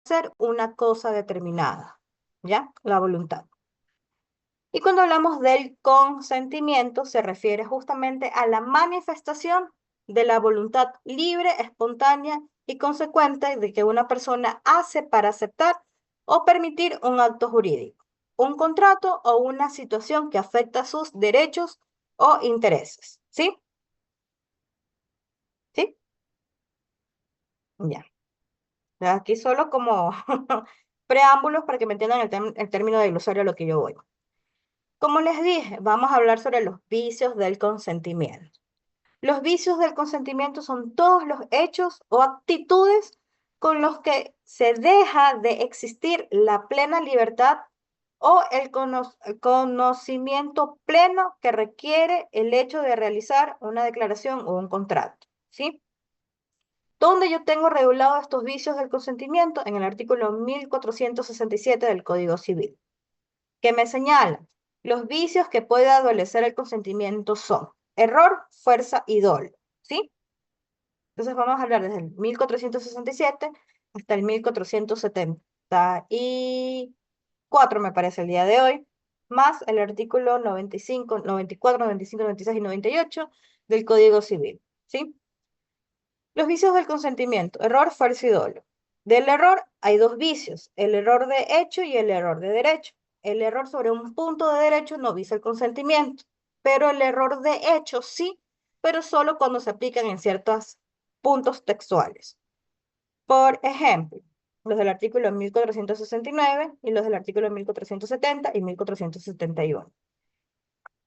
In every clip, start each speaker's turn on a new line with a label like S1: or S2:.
S1: hacer una cosa determinada, ¿ya? La voluntad. Y cuando hablamos del consentimiento, se refiere justamente a la manifestación de la voluntad libre, espontánea y consecuente de que una persona hace para aceptar o permitir un acto jurídico, un contrato o una situación que afecta sus derechos o intereses. ¿Sí? ¿Sí? Ya. Aquí solo como preámbulos para que me entiendan el término de glosario a lo que yo voy. Como les dije, vamos a hablar sobre los vicios del consentimiento. Los vicios del consentimiento son todos los hechos o actitudes con los que se deja de existir la plena libertad o el conocimiento pleno que requiere el hecho de realizar una declaración o un contrato. ¿Sí? ¿Dónde yo tengo regulado estos vicios del consentimiento? En el artículo 1467 del Código Civil, que me señala los vicios que puede adolecer el consentimiento son error, fuerza y dolo. ¿Sí? Entonces vamos a hablar desde el 1467 hasta el 1474, me parece, el día de hoy, más el artículo 95, 94, 95, 96 y 98 del Código Civil. ¿Sí? Los vicios del consentimiento, error, fuerza y dolo. Del error hay dos vicios, el error de hecho y el error de derecho. El error sobre un punto de derecho no vicia el consentimiento, pero el error de hecho sí, pero solo cuando se aplican en ciertos puntos textuales. Por ejemplo, los del artículo 1469 y los del artículo 1470 y 1471.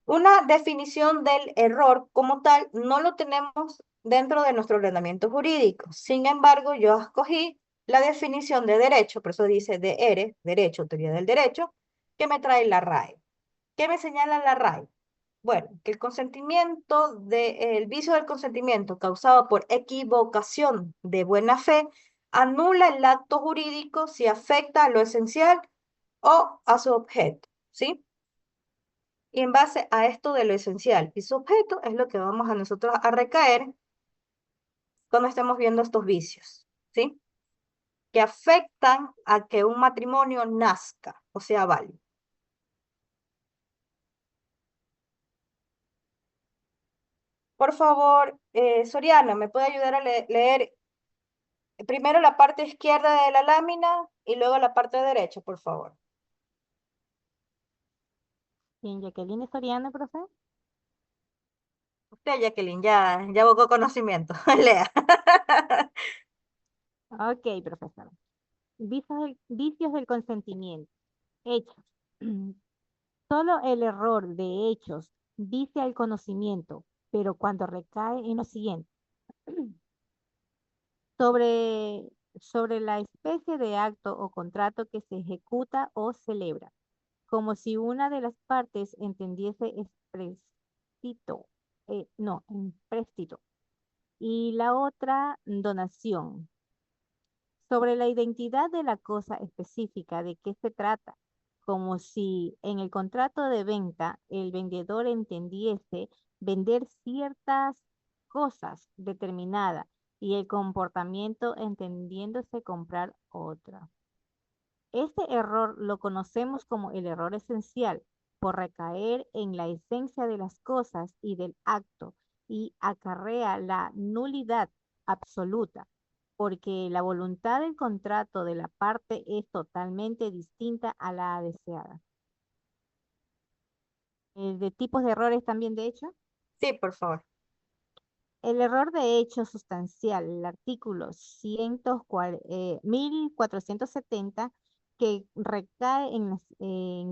S1: Una definición del error como tal no lo tenemos dentro de nuestro ordenamiento jurídico. Sin embargo, yo escogí la definición de derecho, por eso dice DR, derecho, teoría del derecho, que me trae la RAE. ¿Qué me señala la RAE? Bueno, que el vicio del consentimiento causado por equivocación de buena fe anula el acto jurídico si afecta a lo esencial o a su objeto, ¿sí? Y en base a esto de lo esencial y su objeto es lo que vamos a nosotros a recaer cuando estemos viendo estos vicios, ¿sí? Que afectan a que un matrimonio nazca, o sea, válido. Por favor, Soriana, ¿me puede ayudar a leer primero la parte izquierda de la lámina y luego la parte derecha, por favor?
S2: Bien, Jacqueline Soriano, profe.
S1: Usted, Jacqueline, ya evocó conocimiento. Lea.
S2: Ok, profesora. Vicios del consentimiento. Hechos. Solo el error de hechos vicia el conocimiento, pero cuando recae en lo siguiente, sobre, sobre la especie de acto o contrato que se ejecuta o celebra, como si una de las partes entendiese expresito, no, empréstito, y la otra donación. Sobre la identidad de la cosa específica de qué se trata, como si en el contrato de venta el vendedor entendiese vender ciertas cosas determinadas y el comportamiento entendiéndose comprar otra. Este error lo conocemos como el error esencial por recaer en la esencia de las cosas y del acto y acarrea la nulidad absoluta, porque la voluntad del contrato de la parte es totalmente distinta a la deseada. De tipos de errores también, de hecho.
S1: Sí, por favor.
S2: El error de hecho sustancial, el artículo 1470, que recae en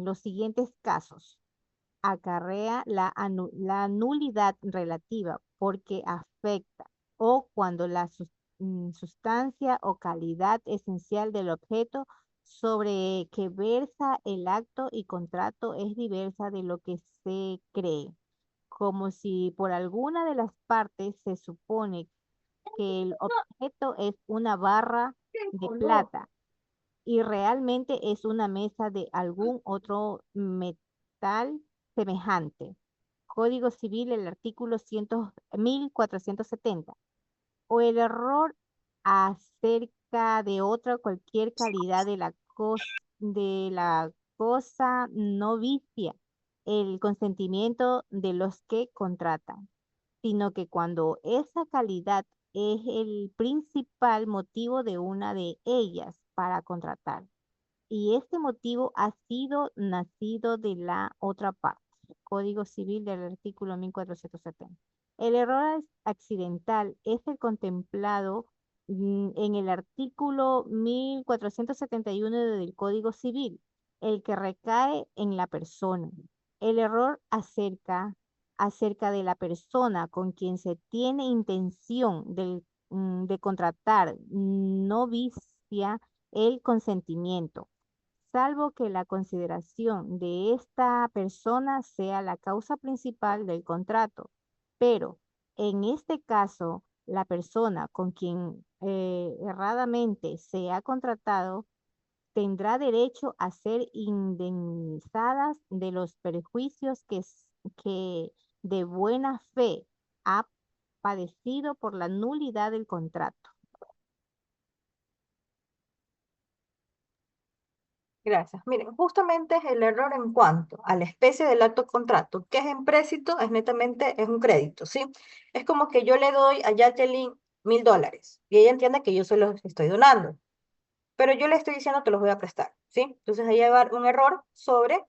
S2: los siguientes casos. Acarrea la nulidad relativa porque afecta o cuando la sustancia o calidad esencial del objeto sobre que versa el acto y contrato es diversa de lo que se cree, como si por alguna de las partes se supone que el objeto es una barra de plata y realmente es una mesa de algún otro metal semejante. Código Civil, el artículo 1470. O el error acerca de otra cualquier calidad de la cosa no vicia el consentimiento de los que contratan, sino que cuando esa calidad es el principal motivo de una de ellas para contratar, y este motivo ha sido nacido de la otra parte. Código Civil del artículo 1470. El error accidental es el contemplado en el artículo 1471 del Código Civil, el que recae en la persona. El error acerca de la persona con quien se tiene intención de contratar no vicia el consentimiento, salvo que la consideración de esta persona sea la causa principal del contrato. Pero en este caso, la persona con quien erradamente se ha contratado tendrá derecho a ser indemnizadas de los perjuicios que de buena fe ha padecido por la nulidad del contrato.
S1: Gracias. Miren, justamente es el error en cuanto a la especie del acto contrato, que es empréstito, es netamente, es un crédito, ¿sí? Es como que yo le doy a Jacqueline $1000 y ella entiende que yo se los estoy donando, pero yo le estoy diciendo que los voy a prestar, ¿sí? Entonces ahí va a haber un error sobre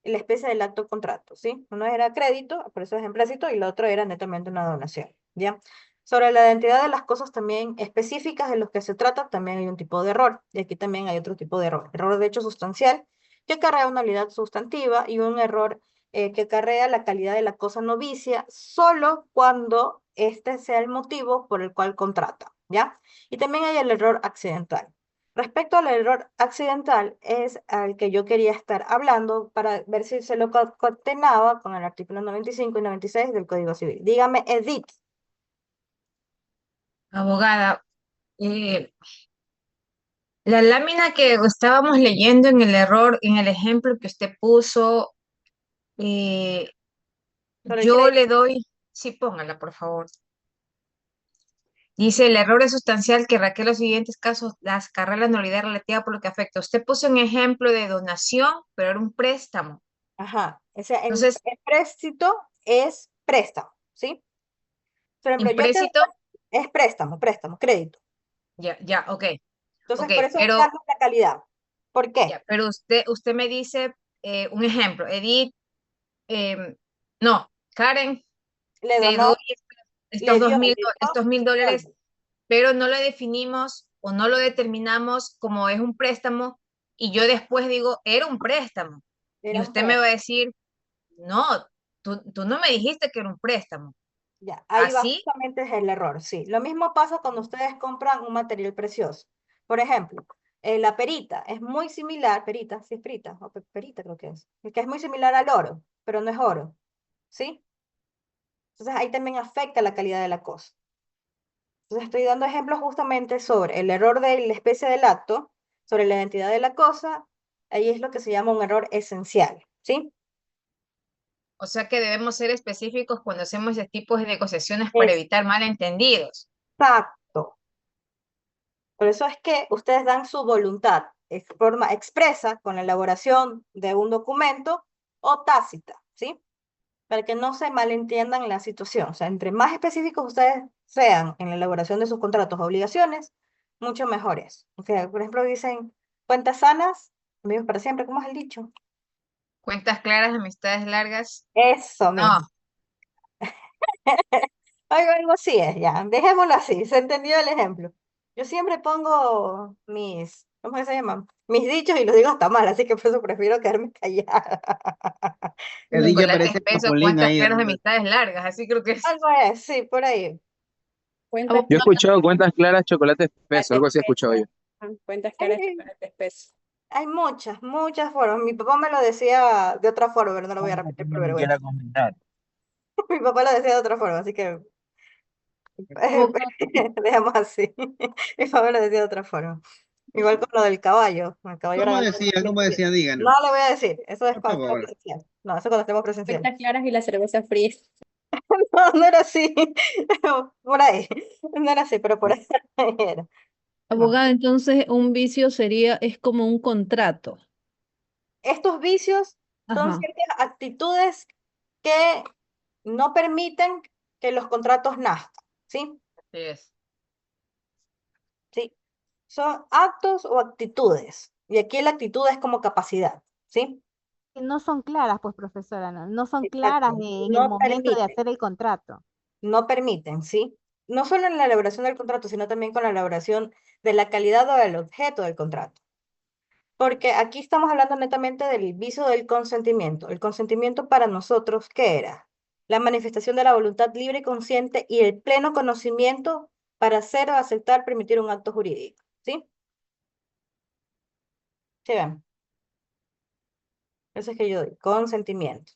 S1: la especie del acto contrato, ¿sí? Uno era crédito, por eso es empréstito, y el otro era netamente una donación, ¿ya? Sobre la identidad de las cosas también específicas de los que se trata, también hay un tipo de error, y aquí también hay otro tipo de error. Error de hecho sustancial, que acarrea una unidad sustantiva, y un error que acarrea la calidad de la cosa novicia, solo cuando este sea el motivo por el cual contrata, ¿ya? Y también hay el error accidental. Respecto al error accidental, es al que yo quería estar hablando para ver si se lo concatenaba con el artículo 95 y 96 del Código Civil. Dígame, Edith.
S3: Abogada, eh, la lámina que estábamos leyendo en el error, en el ejemplo que usted puso, eh,
S1: Sobre el
S3: yo
S1: crédito.
S3: le doy, sí, póngala, por favor. Dice, el error es sustancial que requiere los siguientes casos, las carreras de nulidad relativa por lo que afecta. Usted puso un ejemplo de donación, pero era un préstamo.
S1: Ajá. O sea,
S3: Entonces,
S1: empréstito es préstamo, ¿sí? Por ejemplo, yo te
S3: impréstito,
S1: es préstamo, préstamo, crédito.
S3: ya, ya, ok,
S1: Entonces,
S3: ok,
S1: por eso es
S3: pero,
S1: darle la calidad. ¿Por qué?
S3: ya, pero usted me dice un ejemplo, Edith, no, Karen,
S1: Le
S3: te
S1: donó,
S3: doy estos
S1: le dio,
S3: estos $1000,
S1: $1.000.
S3: pero no lo definimos o no lo determinamos como es un préstamo y yo después digo, era un préstamo. Y
S1: Era un
S3: usted me va
S1: préstamo.
S3: a decir, no, tú no me dijiste que era un préstamo.
S1: Ya, ahí va
S3: Así,
S1: justamente es el error, sí. Lo mismo pasa cuando ustedes compran un material precioso. Por ejemplo, la perita es muy similar, perita, sí es perita, o perita creo que es muy similar al oro, pero no es oro, ¿sí? Entonces ahí también afecta la calidad de la cosa. Entonces estoy dando ejemplos justamente sobre el error de la especie del acto, sobre la identidad de la cosa, ahí es lo que se llama un error esencial, ¿sí?
S3: o sea que debemos ser específicos cuando hacemos ese tipo de negociaciones para evitar malentendidos.
S1: Exacto. Por eso es que ustedes dan su voluntad de forma expresa con la elaboración de un documento o tácita, ¿sí? Para que no se malentiendan la situación. O sea, entre más específicos ustedes sean en la elaboración de sus contratos o obligaciones, mucho mejor es. O sea, por ejemplo, dicen cuentas sanas, amigos para siempre, ¿cómo es el dicho?
S3: Cuentas claras, amistades largas.
S1: Eso
S3: No,
S1: mismo. Algo así es, ya. Dejémoslo así, se entendió el ejemplo. Yo siempre pongo mis, ¿cómo que se llaman? Mis dichos y los digo hasta mal, así que por eso prefiero quedarme callada.
S4: El dicho
S3: chocolate
S4: parece
S3: espeso,
S4: Chapulín
S3: cuentas
S4: ahí.
S3: claras, amistades largas. Así creo que es.
S1: Algo es, sí, por ahí.
S5: Cuentas
S4: Yo he
S5: claras,
S4: escuchado cuentas claras, chocolate espeso,
S5: chocolate
S4: algo así he escuchado yo.
S5: espeso. Cuentas claras,
S1: Hay,
S5: chocolate espeso.
S1: hay muchas, muchas formas. Mi papá me lo decía de otra forma, pero no lo voy a
S6: Algo
S1: repetir
S6: que
S1: por
S6: no quiera
S1: vergüenza.
S6: comentar.
S1: Mi papá lo decía de otra forma, así que
S3: Abogado,
S1: dejamos así. Mi papá lo decía de otra forma. Igual con lo del caballo. El caballo era
S4: ¿Cómo
S1: ganado.
S4: decía? ¿Cómo decía?
S1: No
S4: Díganos,
S1: le voy a decir, eso es
S4: por
S1: cuando estemos
S4: favor.
S1: presencial. No, eso cuando estemos presencial.
S5: Cuentas claras y la cerveza fría.
S1: No, no era así. Por ahí. No era así, pero por ahí era.
S6: Abogada, entonces un vicio es como un contrato.
S1: Estos vicios son
S6: Ajá.
S1: ciertas actitudes que no permiten que los contratos nazcan, ¿sí?
S3: Así es.
S1: ¿Sí? Son actos o actitudes. Y aquí la actitud es como capacidad, ¿sí?
S2: Que no son claras, pues, profesora, no son claras
S1: Exacto.
S2: en el
S1: No
S2: momento de
S1: permiten,
S2: hacer el contrato.
S1: no permiten, ¿sí? No solo en la elaboración del contrato, sino también con la elaboración de la calidad o del objeto del contrato. Porque aquí estamos hablando netamente del vicio del consentimiento. El consentimiento para nosotros, ¿qué era? La manifestación de la voluntad libre y consciente y el pleno conocimiento para hacer o aceptar, permitir un acto jurídico, ¿sí? ¿Sí ven? Eso es que yo doy, consentimiento.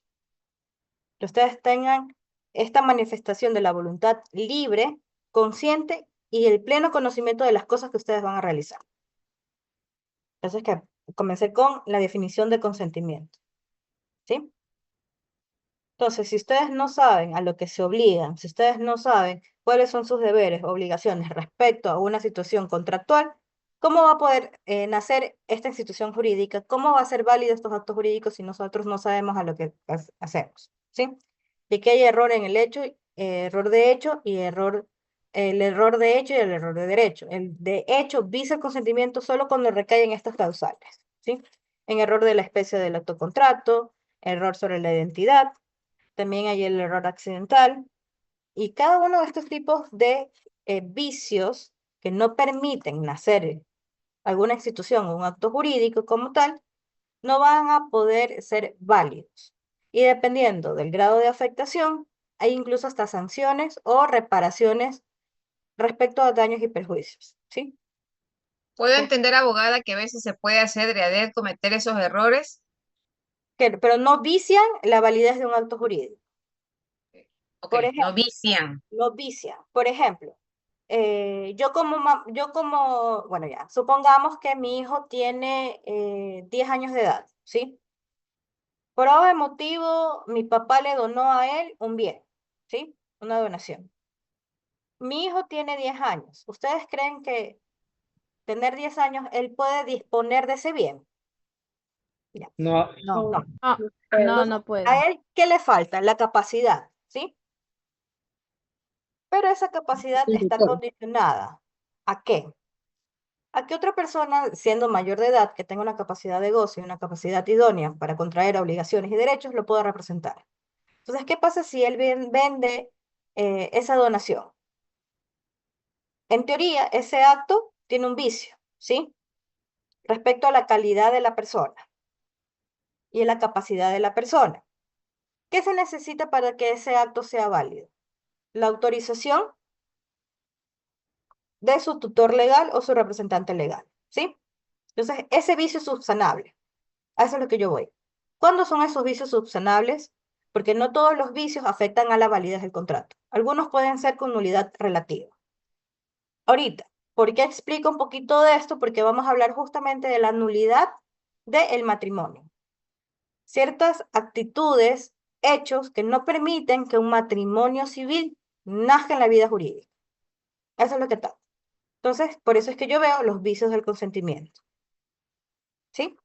S1: Que ustedes tengan esta manifestación de la voluntad libre, consciente y el pleno conocimiento de las cosas que ustedes van a realizar. Eso es que comencé con la definición de consentimiento, ¿sí? Entonces, si ustedes no saben a lo que se obligan, si ustedes no saben cuáles son sus deberes, obligaciones respecto a una situación contractual, ¿cómo va a poder nacer esta institución jurídica? ¿Cómo va a ser válido estos actos jurídicos si nosotros no sabemos a lo que hacemos? ¿Sí? Y que hay error en el hecho, error de hecho y el error de hecho y el error de derecho. El de hecho visa el consentimiento solo cuando recae en estas causales, ¿sí? En error de la especie del autocontrato, error sobre la identidad, también hay el error accidental, y cada uno de estos tipos de vicios que no permiten nacer alguna institución o un acto jurídico como tal, no van a poder ser válidos. Y dependiendo del grado de afectación, hay incluso hasta sanciones o reparaciones respecto a daños y perjuicios, ¿sí?
S3: Puedo entender, abogada, que a veces se puede hacer de adrede cometer esos errores.
S1: Pero no vician la validez de un acto jurídico.
S3: Ok,
S1: Por
S3: no
S1: ejemplo,
S3: vician.
S1: no vician. Por ejemplo, bueno, ya, supongamos que mi hijo tiene 10 años de edad, ¿sí? Por algún motivo, mi papá le donó a él un bien, ¿sí? Una donación. Mi hijo tiene 10 años. ¿Ustedes creen que tener 10 años él puede disponer de ese bien? Ya.
S4: No,
S2: No,
S1: No.
S6: Ah,
S5: No
S6: no,
S5: puede.
S6: no
S1: Entonces,
S6: puede.
S1: a él, ¿qué le falta? La capacidad, ¿sí? Pero esa capacidad está condicionada. ¿A qué? A que otra persona, siendo mayor de edad, que tenga una capacidad de goce y una capacidad idónea para contraer obligaciones y derechos, lo pueda representar. Entonces, ¿qué pasa si él vende esa donación? En teoría, ese acto tiene un vicio, ¿sí? Respecto a la calidad de la persona y a la capacidad de la persona. ¿Qué se necesita para que ese acto sea válido? La autorización de su tutor legal o su representante legal, ¿sí? Entonces, ese vicio es subsanable. A eso es lo que yo voy. ¿Cuándo son esos vicios subsanables? Porque no todos los vicios afectan a la validez del contrato. Algunos pueden ser con nulidad relativa. Ahorita, ¿por qué explico un poquito de esto? Porque vamos a hablar justamente de la nulidad del matrimonio. Ciertas actitudes, hechos que no permiten que un matrimonio civil nazca en la vida jurídica. Eso es lo que está. Entonces, por eso es que yo veo los vicios del consentimiento. ¿Sí?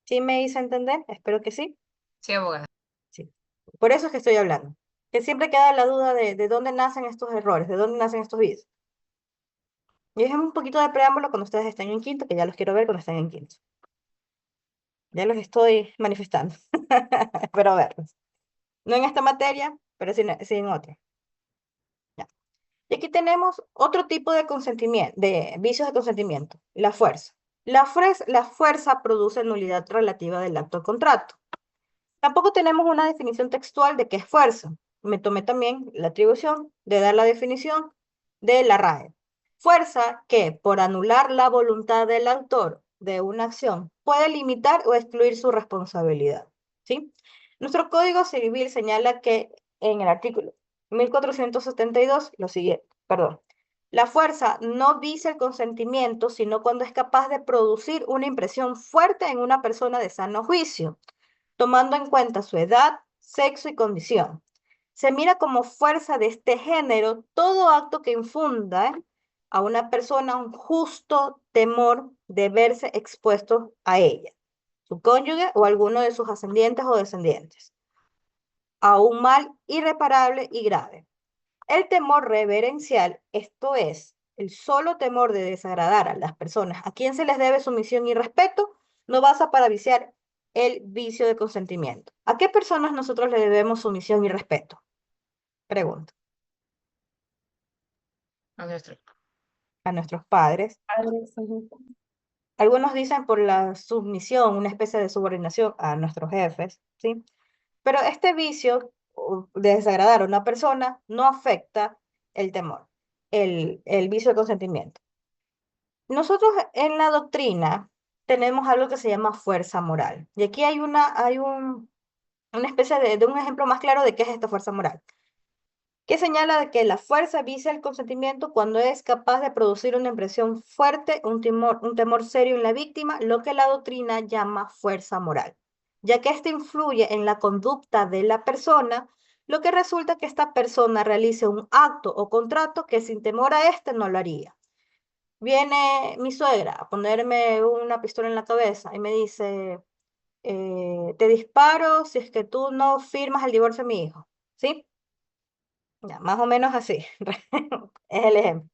S1: ¿Sí me hice entender? Espero que sí.
S3: Sí, abogada.
S1: Sí. Por eso es que estoy hablando. Que siempre queda la duda de dónde nacen estos errores, de dónde nacen estos vicios. Y déjenme un poquito de preámbulo cuando ustedes estén en quinto, que ya los quiero ver cuando estén en quinto. Ya los estoy manifestando. Espero verlos. No en esta materia, pero sí en otra. Ya. Y aquí tenemos otro tipo de consentimiento, de vicios de consentimiento, la fuerza. La fuerza produce nulidad relativa del acto de contrato. Tampoco tenemos una definición textual de qué es fuerza. Me tomé también la atribución de dar la definición de la RAE. Fuerza que, por anular la voluntad del autor de una acción, puede limitar o excluir su responsabilidad. ¿Sí? Nuestro Código Civil señala que en el artículo 1472, lo siguiente, perdón, la fuerza no visa el consentimiento, sino cuando es capaz de producir una impresión fuerte en una persona de sano juicio, tomando en cuenta su edad, sexo y condición. Se mira como fuerza de este género todo acto que infunda a una persona un justo temor de verse expuesto a ella, su cónyuge o alguno de sus ascendientes o descendientes, a un mal irreparable y grave. El temor reverencial, esto es, el solo temor de desagradar a las personas a quien se les debe sumisión y respeto, no basta para viciar el vicio de consentimiento. ¿A qué personas nosotros le debemos sumisión y respeto? Pregunto.
S3: A nuestro.
S1: A nuestros padres.
S5: Padres, ujú.
S1: Algunos dicen por la sumisión, una especie de subordinación a nuestros jefes, ¿sí? Pero este vicio de desagradar a una persona no afecta el temor, el vicio de consentimiento. Nosotros en la doctrina tenemos algo que se llama fuerza moral. Y aquí hay una especie de un ejemplo más claro de qué es esta fuerza moral, que señala de que la fuerza vicia el consentimiento cuando es capaz de producir una impresión fuerte, un temor serio en la víctima, lo que la doctrina llama fuerza moral, ya que esto influye en la conducta de la persona, lo que resulta que esta persona realice un acto o contrato que sin temor a este no lo haría. Viene mi suegra a ponerme una pistola en la cabeza y me dice, te disparo si es que tú no firmas el divorcio de mi hijo, ¿sí? Ya, más o menos así. Es el ejemplo.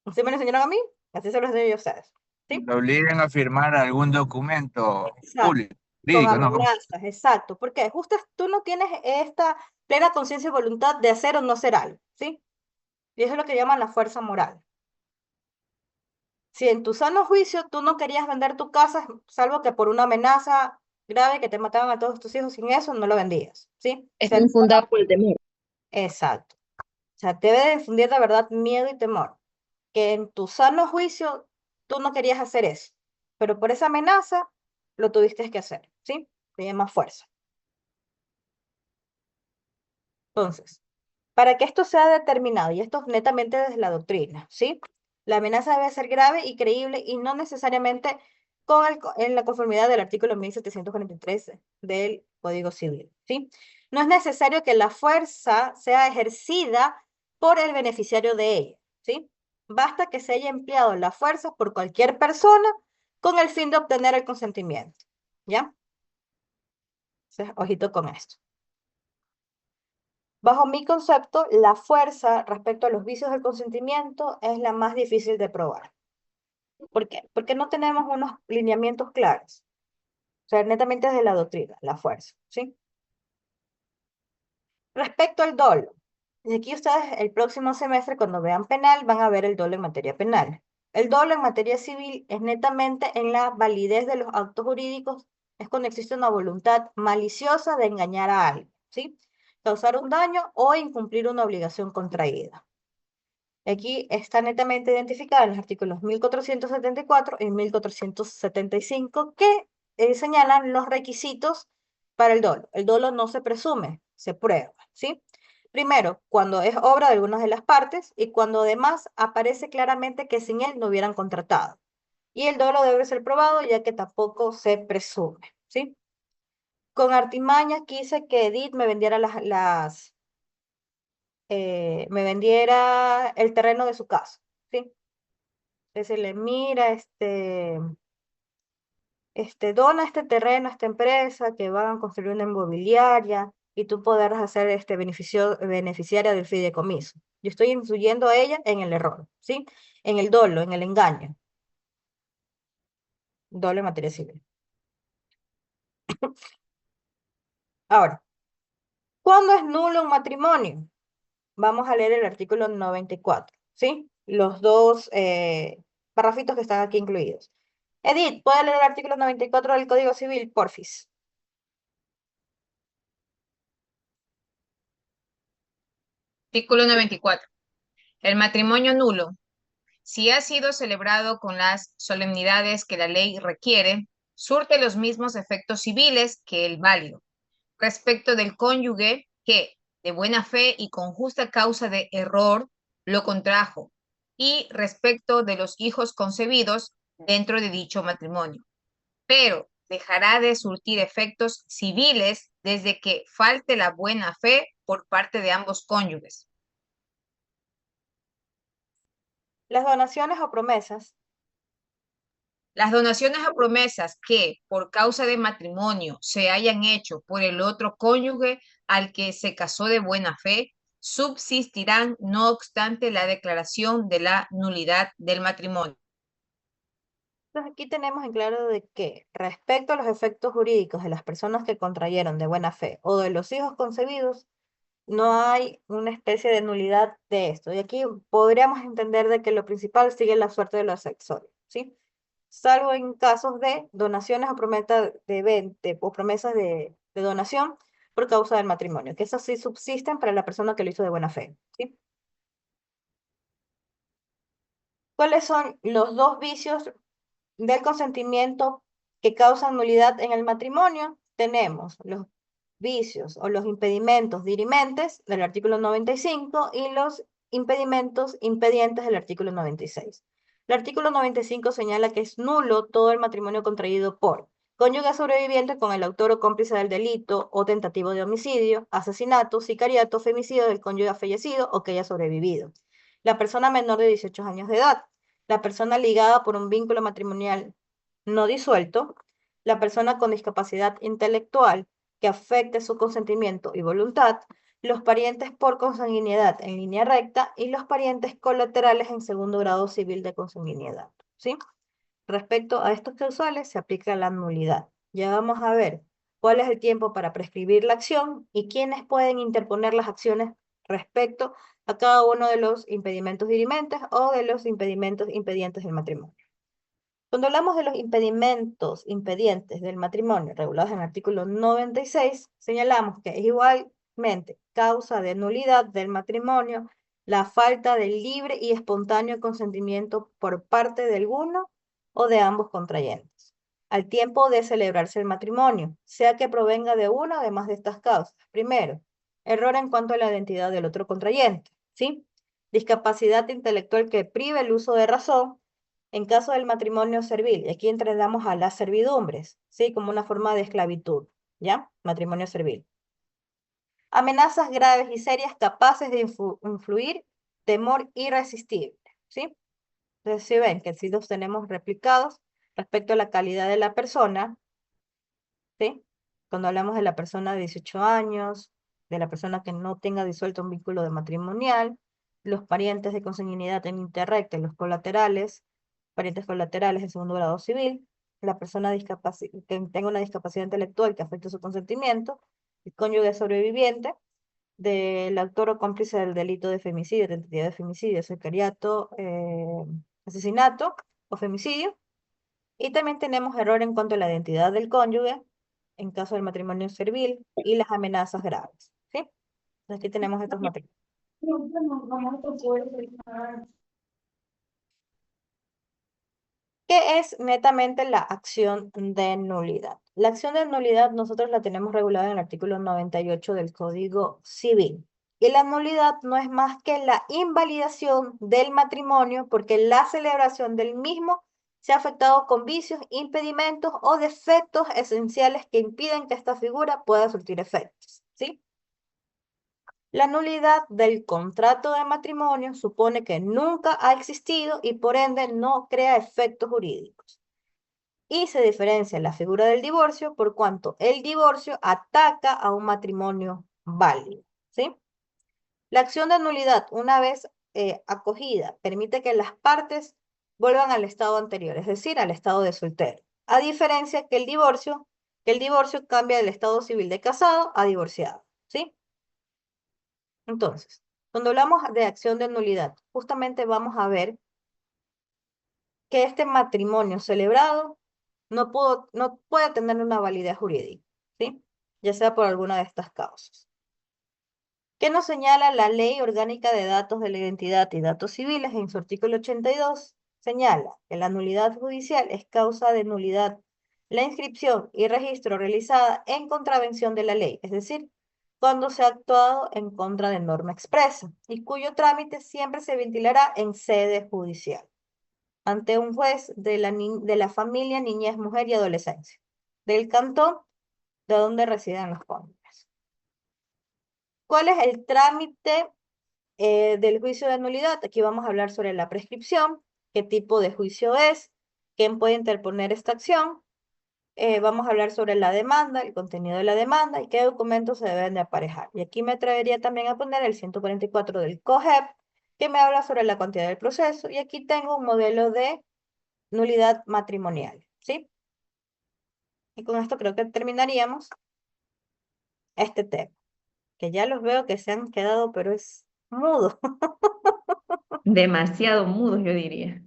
S1: Así me lo enseñaron a mí, así se lo enseño yo a ustedes. ¿Sí?
S7: Lo obligan a firmar algún documento
S1: Exacto. Con
S7: jurídico, ¿no?
S1: amenazas, exacto. Porque justo tú no tienes esta plena conciencia y voluntad de hacer o no hacer algo, ¿sí? Y eso es lo que llaman la fuerza moral. Si en tu sano juicio tú no querías vender tu casa, salvo que por una amenaza grave que te mataban a todos tus hijos, sin eso no lo vendías, ¿sí?
S8: Está infundado por el temor.
S1: Exacto. O sea, debe de infundir de verdad miedo y temor. Que en tu sano juicio tú no querías hacer eso, pero por esa amenaza lo tuviste que hacer, ¿sí? Se llama fuerza. Entonces, para que esto sea determinado, y esto es netamente desde la doctrina, ¿sí? La amenaza debe ser grave y creíble y no necesariamente en la conformidad del artículo 1743 del Código Civil, ¿sí? No es necesario que la fuerza sea ejercida por el beneficiario de ella, ¿sí? Basta que se haya empleado la fuerza por cualquier persona con el fin de obtener el consentimiento, ¿ya? Entonces, ojito con esto. Bajo mi concepto, la fuerza respecto a los vicios del consentimiento es la más difícil de probar. ¿Por qué? Porque no tenemos unos lineamientos claros. O sea, netamente desde la doctrina, la fuerza, ¿sí? Respecto al dolo, y aquí ustedes el próximo semestre, cuando vean penal, van a ver el dolo en materia penal. El dolo en materia civil es netamente en la validez de los actos jurídicos, es cuando existe una voluntad maliciosa de engañar a alguien, ¿sí? Causar un daño o incumplir una obligación contraída. Aquí está netamente identificada en los artículos 1474 y 1475 que señalan los requisitos para el dolo. El dolo no se presume, se prueba, ¿sí? Primero, cuando es obra de algunas de las partes y cuando además aparece claramente que sin él no hubieran contratado. Y el dolo debe ser probado ya que tampoco se presume, ¿sí? Con artimaña quise que Edith me vendiera me vendiera el terreno de su casa, ¿sí? Decirle, mira, dona este terreno a esta empresa que van a construir una inmobiliaria y tú podrás hacer beneficiaria del fideicomiso. Yo estoy influyendo a ella en el error, ¿sí? En el dolo, en el engaño. Dolo en materia civil. Ahora, ¿cuándo es nulo un matrimonio? Vamos a leer el artículo 94, ¿sí? Los dos parrafitos que están aquí incluidos. Edith, ¿puede leer el artículo 94 del Código Civil, porfis?
S3: Artículo 94. El matrimonio nulo, si ha sido celebrado con las solemnidades que la ley requiere, surte los mismos efectos civiles que el válido, respecto del cónyuge que, de buena fe y con justa causa de error, lo contrajo, y respecto de los hijos concebidos dentro de dicho matrimonio. Pero dejará de surtir efectos civiles desde que falte la buena fe por parte de ambos cónyuges.
S1: Las donaciones o promesas.
S3: Las donaciones o promesas que, por causa de matrimonio, se hayan hecho por el otro cónyuge al que se casó de buena fe, subsistirán no obstante la declaración de la nulidad del matrimonio.
S1: Entonces aquí tenemos en claro de que respecto a los efectos jurídicos de las personas que contrayeron de buena fe o de los hijos concebidos, no hay una especie de nulidad de esto. Y aquí podríamos entender de que lo principal sigue la suerte de los accesorios, ¿sí? Salvo en casos de donaciones o promesas o promesas de donación por causa del matrimonio, que esas sí subsisten para la persona que lo hizo de buena fe, ¿sí? ¿Cuáles son los dos vicios del consentimiento que causan nulidad en el matrimonio? Tenemos los vicios o los impedimentos dirimentes del artículo 95 y los impedimentos impedientes del artículo 96. El artículo 95 señala que es nulo todo el matrimonio contraído por cónyuge sobreviviente con el autor o cómplice del delito o tentativo de homicidio, asesinato, sicariato, femicidio del cónyuge fallecido o que haya sobrevivido. La persona menor de 18 años de edad, la persona ligada por un vínculo matrimonial no disuelto, la persona con discapacidad intelectual que afecte su consentimiento y voluntad, los parientes por consanguinidad en línea recta y los parientes colaterales en segundo grado civil de consanguinidad, ¿sí? Respecto a estos causales se aplica la nulidad. Ya vamos a ver cuál es el tiempo para prescribir la acción y quiénes pueden interponer las acciones respecto a cada uno de los impedimentos dirimentes o de los impedimentos impedientes del matrimonio. Cuando hablamos de los impedimentos impedientes del matrimonio regulados en el artículo 96, señalamos que es igualmente causa de nulidad del matrimonio la falta de libre y espontáneo consentimiento por parte de alguno o de ambos contrayentes, al tiempo de celebrarse el matrimonio, sea que provenga de una o de más de estas causas. Primero, error en cuanto a la identidad del otro contrayente, ¿sí? Discapacidad intelectual que prive el uso de razón en caso del matrimonio servil. Y aquí entendamos a las servidumbres, ¿sí? Como una forma de esclavitud, ¿ya? Matrimonio servil. Amenazas graves y serias capaces de influir, temor irresistible, ¿sí? Entonces, si ven que si los tenemos replicados respecto a la calidad de la persona, ¿sí? Cuando hablamos de la persona de 18 años, de la persona que no tenga disuelto un vínculo de matrimonial, los parientes de consanguinidad en interrecta, los colaterales, parientes colaterales de segundo grado civil, la persona que tenga una discapacidad intelectual que afecte su consentimiento, el cónyuge sobreviviente, del autor o cómplice del delito de femicidio, tentativa de femicidio, sicariato, asesinato o femicidio. Y también tenemos error en cuanto a la identidad del cónyuge, en caso del matrimonio servil, y las amenazas graves, ¿sí? Entonces aquí tenemos estos matrimonios. ¿Qué es netamente la acción de nulidad? La acción de nulidad nosotros la tenemos regulada en el artículo 98 del Código Civil. Y la nulidad no es más que la invalidación del matrimonio porque la celebración del mismo se ha afectado con vicios, impedimentos o defectos esenciales que impiden que esta figura pueda surtir efectos, ¿sí? La nulidad del contrato de matrimonio supone que nunca ha existido y por ende no crea efectos jurídicos. Y se diferencia la figura del divorcio por cuanto el divorcio ataca a un matrimonio válido, ¿sí? La acción de nulidad, una vez acogida, permite que las partes vuelvan al estado anterior, es decir, al estado de soltero. A diferencia que el divorcio cambia del estado civil de casado a divorciado, ¿sí? Entonces, cuando hablamos de acción de nulidad, justamente vamos a ver que este matrimonio celebrado no puede tener una validez jurídica, ¿sí? Ya sea por alguna de estas causas. ¿Qué nos señala la Ley Orgánica de Datos de la Identidad y Datos Civiles en su artículo 82? Señala que la nulidad judicial es causa de nulidad la inscripción y registro realizada en contravención de la ley, es decir, cuando se ha actuado en contra de norma expresa y cuyo trámite siempre se ventilará en sede judicial, ante un juez de la familia, niñez, mujer y adolescencia, del cantón de donde residen los cónyuges. ¿Cuál es el trámite Del juicio de nulidad, aquí vamos a hablar sobre la prescripción, qué tipo de juicio es, quién puede interponer esta acción. Vamos a hablar sobre la demanda, el contenido de la demanda y qué documentos se deben de aparejar. Y aquí me atrevería también a poner el 144 del COGEP, que me habla sobre la cuantía del proceso. Y aquí tengo un modelo de nulidad matrimonial, ¿sí? Y con esto creo que terminaríamos este tema, que ya los veo que se han quedado, pero es mudo.
S8: Demasiado mudos, yo diría.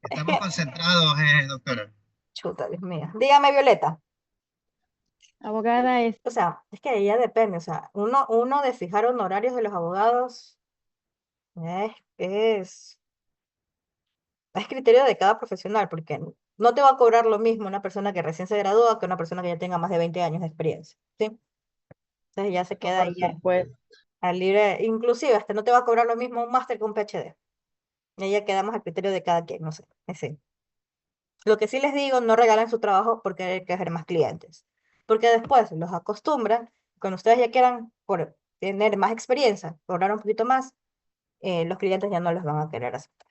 S9: Estamos concentrados, doctora.
S1: Chuta, Dios mío. Dígame, Violeta.
S2: Abogada,
S1: O sea, es que ya depende, o sea, uno de fijar honorarios de los abogados es, es, es criterio de cada profesional, porque no te va a cobrar lo mismo una persona que recién se gradúa que una persona que ya tenga más de 20 años de experiencia, ¿sí? Entonces ya se queda ahí
S8: Por supuesto.
S1: al libre, inclusive hasta no te va a cobrar lo mismo un máster que un PhD. Y ahí ya quedamos al criterio de cada quien, no sé, ese. Lo que sí les digo, no regalen su trabajo porque hay que hacer más clientes. Porque después los acostumbran, cuando ustedes ya quieran por tener más experiencia, cobrar un poquito más, los clientes ya no los van a querer aceptar.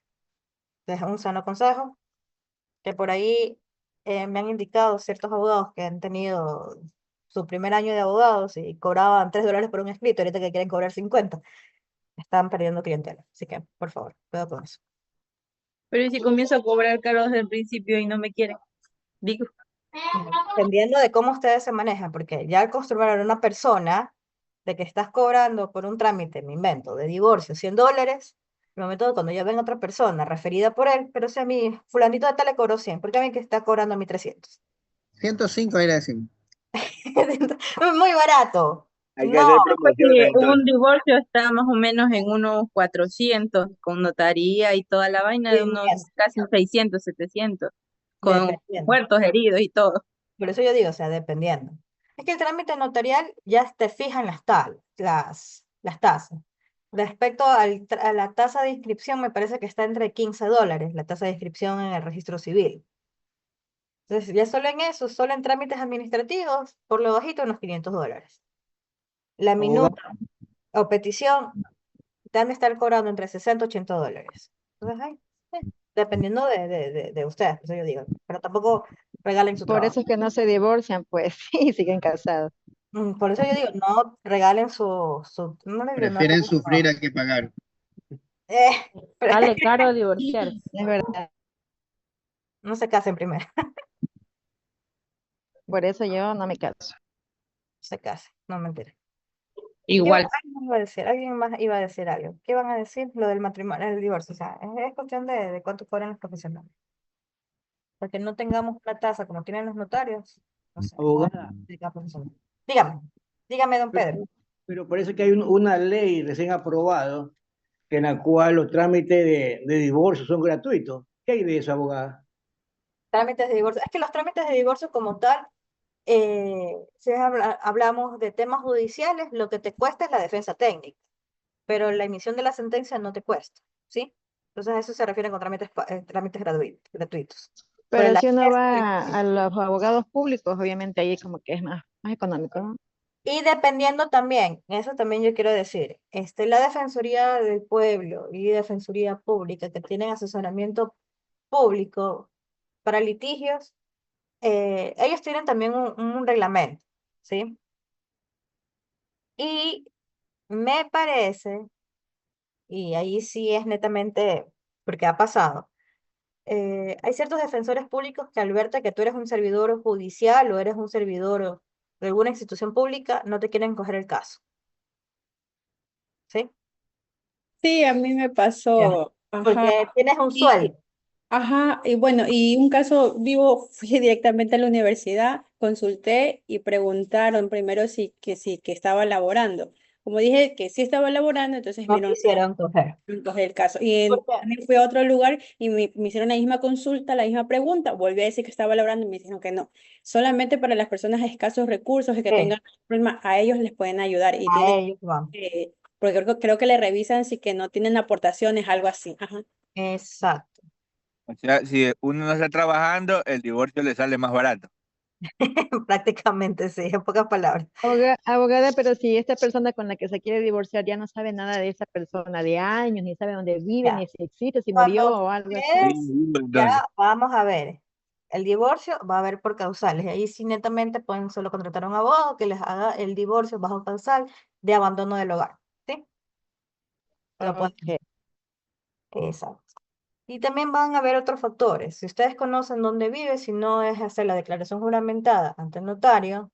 S1: Entonces, un sano consejo, que por ahí me han indicado ciertos abogados que han tenido su primer año de abogados y cobraban $3 por un escrito, ahorita que quieren cobrar 50, están perdiendo clientela. Así que, por favor, cuidado con eso.
S6: Pero ¿y si comienzo a cobrar caro desde el principio y no me quieren? Digo,
S1: Dependiendo de cómo ustedes se manejan, porque ya al construir a una persona de que estás cobrando por un trámite, me invento, de divorcio, $100, el momento de cuando ya ven otra persona referida por él, pero si a mí, fulanito de tal le cobró 100, ¿porque a mí que está cobrando a mí 300?
S9: 105 era decir.
S1: Muy barato.
S4: Hay que
S1: No,
S4: hacer
S6: pues si
S4: promociones
S6: un
S4: entonces.
S6: divorcio está más o menos en unos 400, con notaría y toda la vaina de unos
S1: 500,
S6: casi 600, 700, con
S1: dependiendo.
S6: muertos, heridos y todo.
S1: Por eso yo digo, o sea, dependiendo. Es que el trámite notarial ya te fijan las tasas. Respecto a la tasa de inscripción, me parece que está entre $15, la tasa de inscripción en el registro civil. Entonces, ya solo en eso, solo en trámites administrativos, por lo bajito, unos $500. La
S9: Abogado,
S1: minuta o petición te han de estar cobrando entre $60 y $80. Entonces, dependiendo de ustedes, eso yo digo. Pero tampoco regalen su
S2: por
S1: trabajo.
S2: eso es que no se divorcian, pues, y siguen casados.
S1: Por eso yo digo, no regalen no les digo, no
S9: prefieren
S1: regalen su
S9: sufrir
S1: trabajo.
S9: a que pagar.
S1: Eh,
S2: Sale caro divorciarse.
S5: Es verdad.
S1: no se casen primero, no
S2: Por eso yo no me caso.
S1: se casen, no mentira.
S8: Igual.
S1: Alguien iba a decir, alguien más iba a decir algo. ¿Qué van a decir? Lo del matrimonio, el divorcio. O sea, es cuestión de cuánto cobran los profesionales. Porque no tengamos una tasa como tienen los notarios, no sé,
S9: Abogada,
S1: de cada profesional. Dígame, dígame, don Pedro.
S9: pero parece que hay una ley recién aprobada en la cual los trámites de divorcio son gratuitos. ¿Qué hay de eso, abogada?
S1: Trámites de divorcio. Es que los trámites de divorcio como tal, si hablamos de temas judiciales, lo que te cuesta es la defensa técnica, pero la emisión de la sentencia no te cuesta, ¿sí? Entonces a eso se refiere con trámites gratuitos. Por el
S2: Pero si uno
S1: acceso
S2: va a los abogados públicos, obviamente ahí como que es más económico, ¿no?
S1: y dependiendo también, eso también yo quiero decir, la Defensoría del Pueblo y Defensoría Pública que tienen asesoramiento público para litigios, ellos tienen también un reglamento, ¿sí? Y me parece, y ahí sí es netamente porque ha pasado, hay ciertos defensores públicos que al verte que tú eres un servidor judicial o eres un servidor de alguna institución pública, no te quieren coger el caso, ¿sí?
S5: Sí, a mí me
S1: Ya.
S5: pasó. Ajá.
S1: Porque tienes un
S5: Y,
S1: sueldo.
S5: ajá, y bueno, y un caso vivo, fui directamente a la universidad, consulté y preguntaron primero que estaba laborando. Como dije que sí estaba laborando, entonces
S1: No
S5: vieron
S1: quisieron coger.
S5: entonces el caso. Y
S1: Porque,
S5: también fui a otro lugar y me hicieron la misma consulta, la misma pregunta. Volví a decir que estaba laborando y me dijeron que no. Solamente para las personas de escasos recursos y que
S1: sí,
S5: tengan problemas, a ellos les pueden ayudar. Y
S1: a
S5: tienen,
S1: ellos van.
S5: porque creo que le revisan si que no tienen aportaciones, algo así. Ajá.
S1: Exacto.
S7: O sea, si uno no está trabajando, el divorcio le sale más barato.
S1: Prácticamente sí, en pocas palabras.
S10: Abogada, pero si esta persona con la que se quiere divorciar ya no sabe nada de esa persona de años, ni sabe dónde vive,
S1: Ya.
S10: ni si existe, si murió
S1: Cuando
S10: o algo así.
S7: Sí,
S1: ustedes, ya
S7: entonces.
S1: vamos a ver, el divorcio va a haber por causales. Y ahí sí netamente pueden solo contratar a un abogado que les haga el divorcio bajo causal de abandono del hogar. ¿Sí? Lo pueden
S10: Ok.
S1: Exacto. Y también van a haber otros factores. Si ustedes conocen dónde vive, si no es hacer la declaración juramentada ante el notario,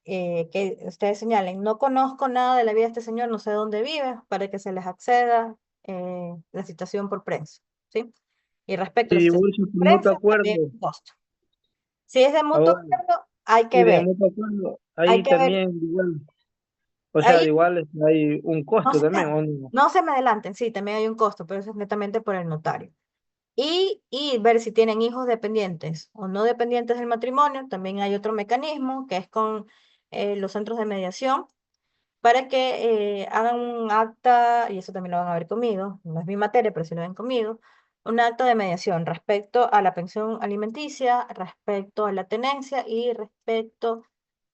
S1: que ustedes señalen, no conozco nada de la vida de este señor, no sé dónde vive, para que se les acceda la citación por prensa, ¿sí? Y respecto a
S4: Si
S1: la citación
S4: divorcio
S1: por
S4: por mutuo
S1: prensa, también
S4: acuerdo,
S1: hay un costo. Si es de mutuo
S4: abogado,
S1: acuerdo, hay que
S4: y de
S1: ver,
S4: mutuo acuerdo,
S1: hay
S4: ahí
S1: que ver,
S4: también igual, o sea,
S1: ahí
S4: igual hay un
S1: no
S4: costo
S1: se
S4: también,
S1: me,
S4: ¿o no?
S1: no se me adelanten, sí, también hay un costo, pero eso es netamente por el notario. Y ver si tienen hijos dependientes o no dependientes del matrimonio. También hay otro mecanismo que es con los centros de mediación para que hagan un acta, y eso también lo van a ver conmigo, no es mi materia, pero si lo ven conmigo, un acta de mediación respecto a la pensión alimenticia, respecto a la tenencia y respecto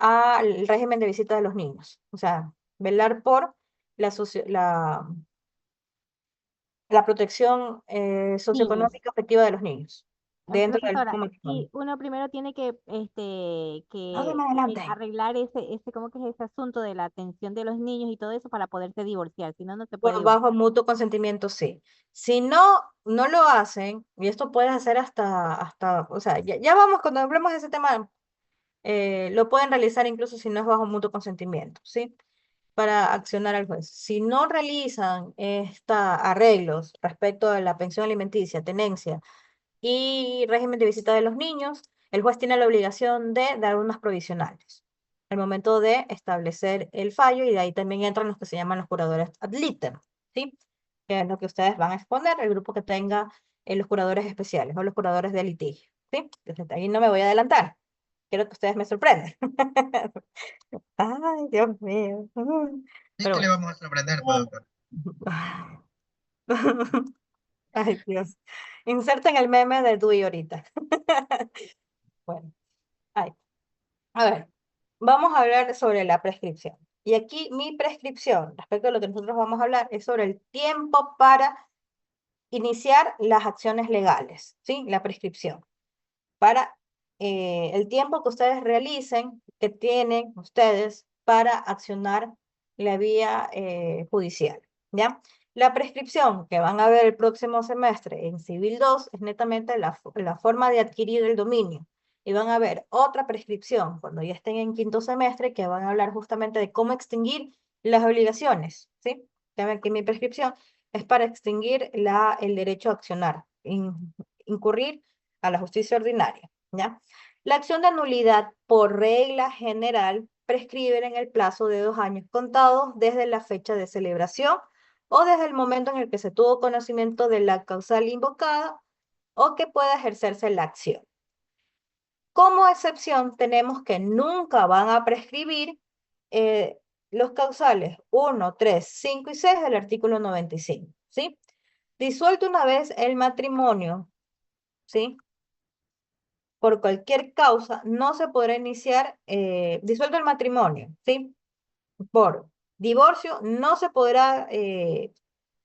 S1: al régimen de visita de los niños. O sea, velar por la protección
S2: Niños.
S1: socioeconómica efectiva de los niños dentro del
S2: Profesora,
S1: mismo matrimonio.
S2: y uno primero tiene que,
S1: No se me adelante.
S2: arreglar ¿cómo que es ese asunto de la atención de los niños y todo eso para poderse divorciar? Si no, no se puede
S1: Por bajo
S2: divorciar.
S1: mutuo consentimiento, sí. Si no, no lo hacen, y esto puede hacer hasta, o sea, ya vamos, cuando hablemos de ese tema, lo pueden realizar incluso si no es bajo mutuo consentimiento, ¿sí? Para accionar al juez. Si no realizan arreglos respecto a la pensión alimenticia, tenencia y régimen de visita de los niños, el juez tiene la obligación de dar unas provisionales al momento de establecer el fallo, y de ahí también entran los que se llaman los curadores ad litem, ¿sí? Que es lo que ustedes van a exponer, el grupo que tenga los curadores especiales o los curadores de litigio, ¿sí? Entonces, ahí no me voy a adelantar. Quiero que ustedes me sorprendan. Ay, Dios mío.
S7: ¿Y
S1: Pero
S7: qué le
S1: bueno.
S7: vamos a sorprender, pues, doctor?
S1: Ay, Dios. Inserten el meme de Dewey ahorita. Bueno, ay. A ver, vamos a hablar sobre la prescripción. Y aquí mi prescripción, respecto a lo que nosotros vamos a hablar, es sobre el tiempo para iniciar las acciones legales, ¿sí? La prescripción. Para el tiempo que ustedes realicen, que tienen ustedes para accionar la vía judicial, ¿ya? La prescripción que van a ver el próximo semestre en Civil 2 es netamente la forma de adquirir el dominio. Y van a ver otra prescripción cuando ya estén en quinto semestre que van a hablar justamente de cómo extinguir las obligaciones, ¿sí? Ya ven que mi prescripción es para extinguir el derecho a accionar, incurrir a la justicia ordinaria, ¿ya? La acción de nulidad, por regla general, prescribe en el plazo de 2 años contados desde la fecha de celebración o desde el momento en el que se tuvo conocimiento de la causal invocada o que pueda ejercerse la acción. Como excepción, tenemos que nunca van a prescribir los causales 1, 3, 5 y 6 del artículo 95, ¿sí? Disuelto una vez el matrimonio, ¿sí? Por cualquier causa, no se podrá iniciar, disuelto el matrimonio, ¿sí? Por divorcio, no se podrá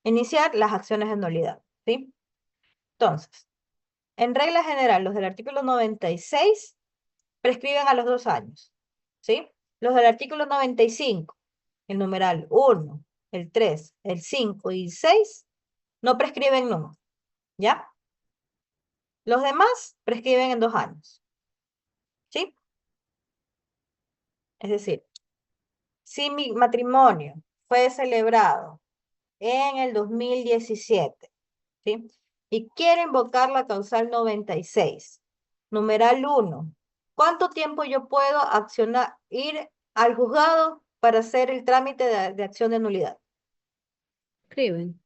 S1: iniciar las acciones de nulidad, ¿sí? Entonces, en regla general, los del artículo 96 prescriben a los 2 años, ¿sí? Los del artículo 95, el numeral 1, el 3, el 5 y 6, no prescriben nunca, ¿ya? Los demás prescriben en 2 años, ¿sí? Es decir, si mi matrimonio fue celebrado en el 2017, ¿sí? Y quiero invocar la causal 96, numeral 1, ¿cuánto tiempo yo puedo accionar, ir al juzgado para hacer el trámite de acción de nulidad?
S5: Escriben.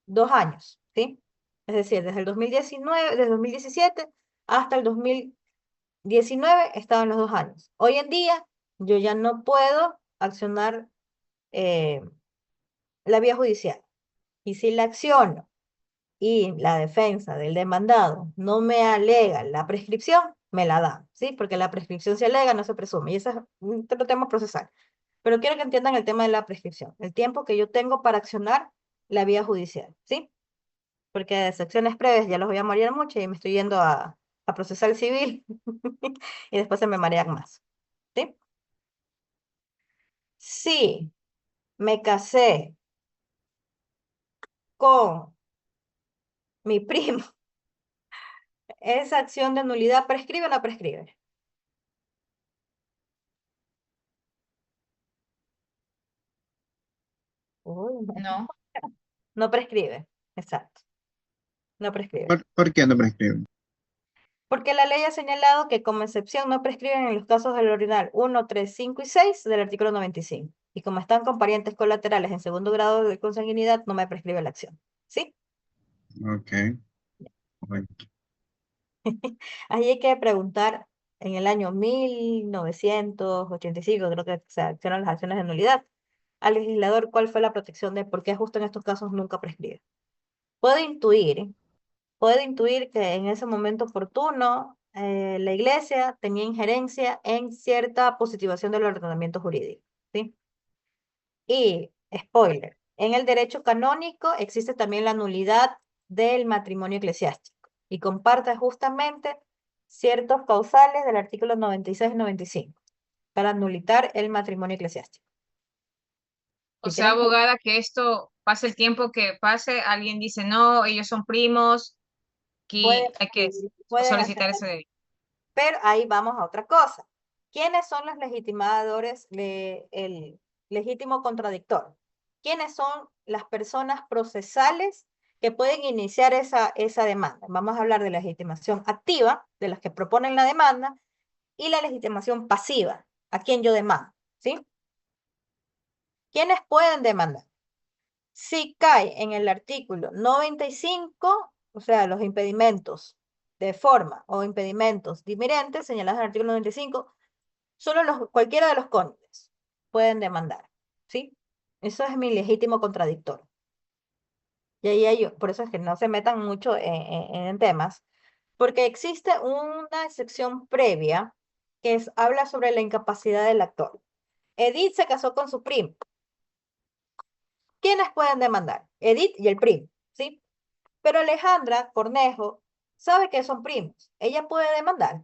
S1: 2 años, ¿sí? Es decir, desde el 2019, desde el 2017 hasta el 2019 estaban los 2 años. Hoy en día yo ya no puedo accionar eh, la vía judicial. Y si la acciono y la defensa del demandado no me alega la prescripción, me la dan, ¿sí? Porque la prescripción se alega, no se presume, y ese es otro tema procesal. Pero quiero que entiendan el tema de la prescripción, el tiempo que yo tengo para accionar la vía judicial, ¿sí? Porque de secciones previas ya los voy a marear mucho y me estoy yendo a procesal civil y después se me marean más, ¿sí? Si me casé con mi primo, ¿esa acción de nulidad prescribe o no prescribe? Uy, no.
S3: No.
S1: No prescribe, exacto, no prescribe.
S11: ¿Por qué no prescribe?
S1: Porque la ley ha señalado que como excepción no prescriben en los casos del ordinal 1, 3, 5 y 6 del artículo 95. Y como están con parientes colaterales en segundo grado de consanguinidad, no me prescribe la acción. ¿Sí?
S11: Ok. Bueno.
S1: Ahí hay que preguntar en el año 1985, creo que se accionan las acciones de nulidad, al legislador cuál fue la protección de por qué justo en estos casos nunca prescribe. Puedo intuir que en ese momento oportuno la iglesia tenía injerencia en cierta positivación del ordenamiento jurídico, ¿sí? Y, spoiler, en el derecho canónico existe también la nulidad del matrimonio eclesiástico y comparte justamente ciertos causales del artículo 96 y 95 para nulitar el matrimonio eclesiástico.
S3: O
S1: Si
S3: sea,
S1: quieren,
S3: abogada, que esto pase el tiempo que pase, alguien dice, no, ellos son primos,
S1: pueden,
S3: que hay que
S1: pueden
S3: solicitar
S1: hacer.
S3: ese derecho.
S1: Pero ahí vamos a otra cosa. ¿Quiénes son los legitimadores el legítimo contradictor? ¿Quiénes son las personas procesales que pueden iniciar esa demanda? Vamos a hablar de la legitimación activa, de las que proponen la demanda, y la legitimación pasiva, a quien yo demando, ¿sí? ¿Quiénes pueden demandar? Si cae en el artículo 95, o sea, los impedimentos de forma o impedimentos dimirentes señalados en el artículo 95, solo cualquiera de los cónyuges pueden demandar, ¿sí? Eso es mi legítimo contradictor. Y ahí por eso es que no se metan mucho en temas, porque existe una excepción previa que habla sobre la incapacidad del actor. Edith se casó con su primo. ¿Quiénes pueden demandar? Edith y el primo, ¿sí? Pero Alejandra Cornejo sabe que son primos. ¿Ella puede demandar?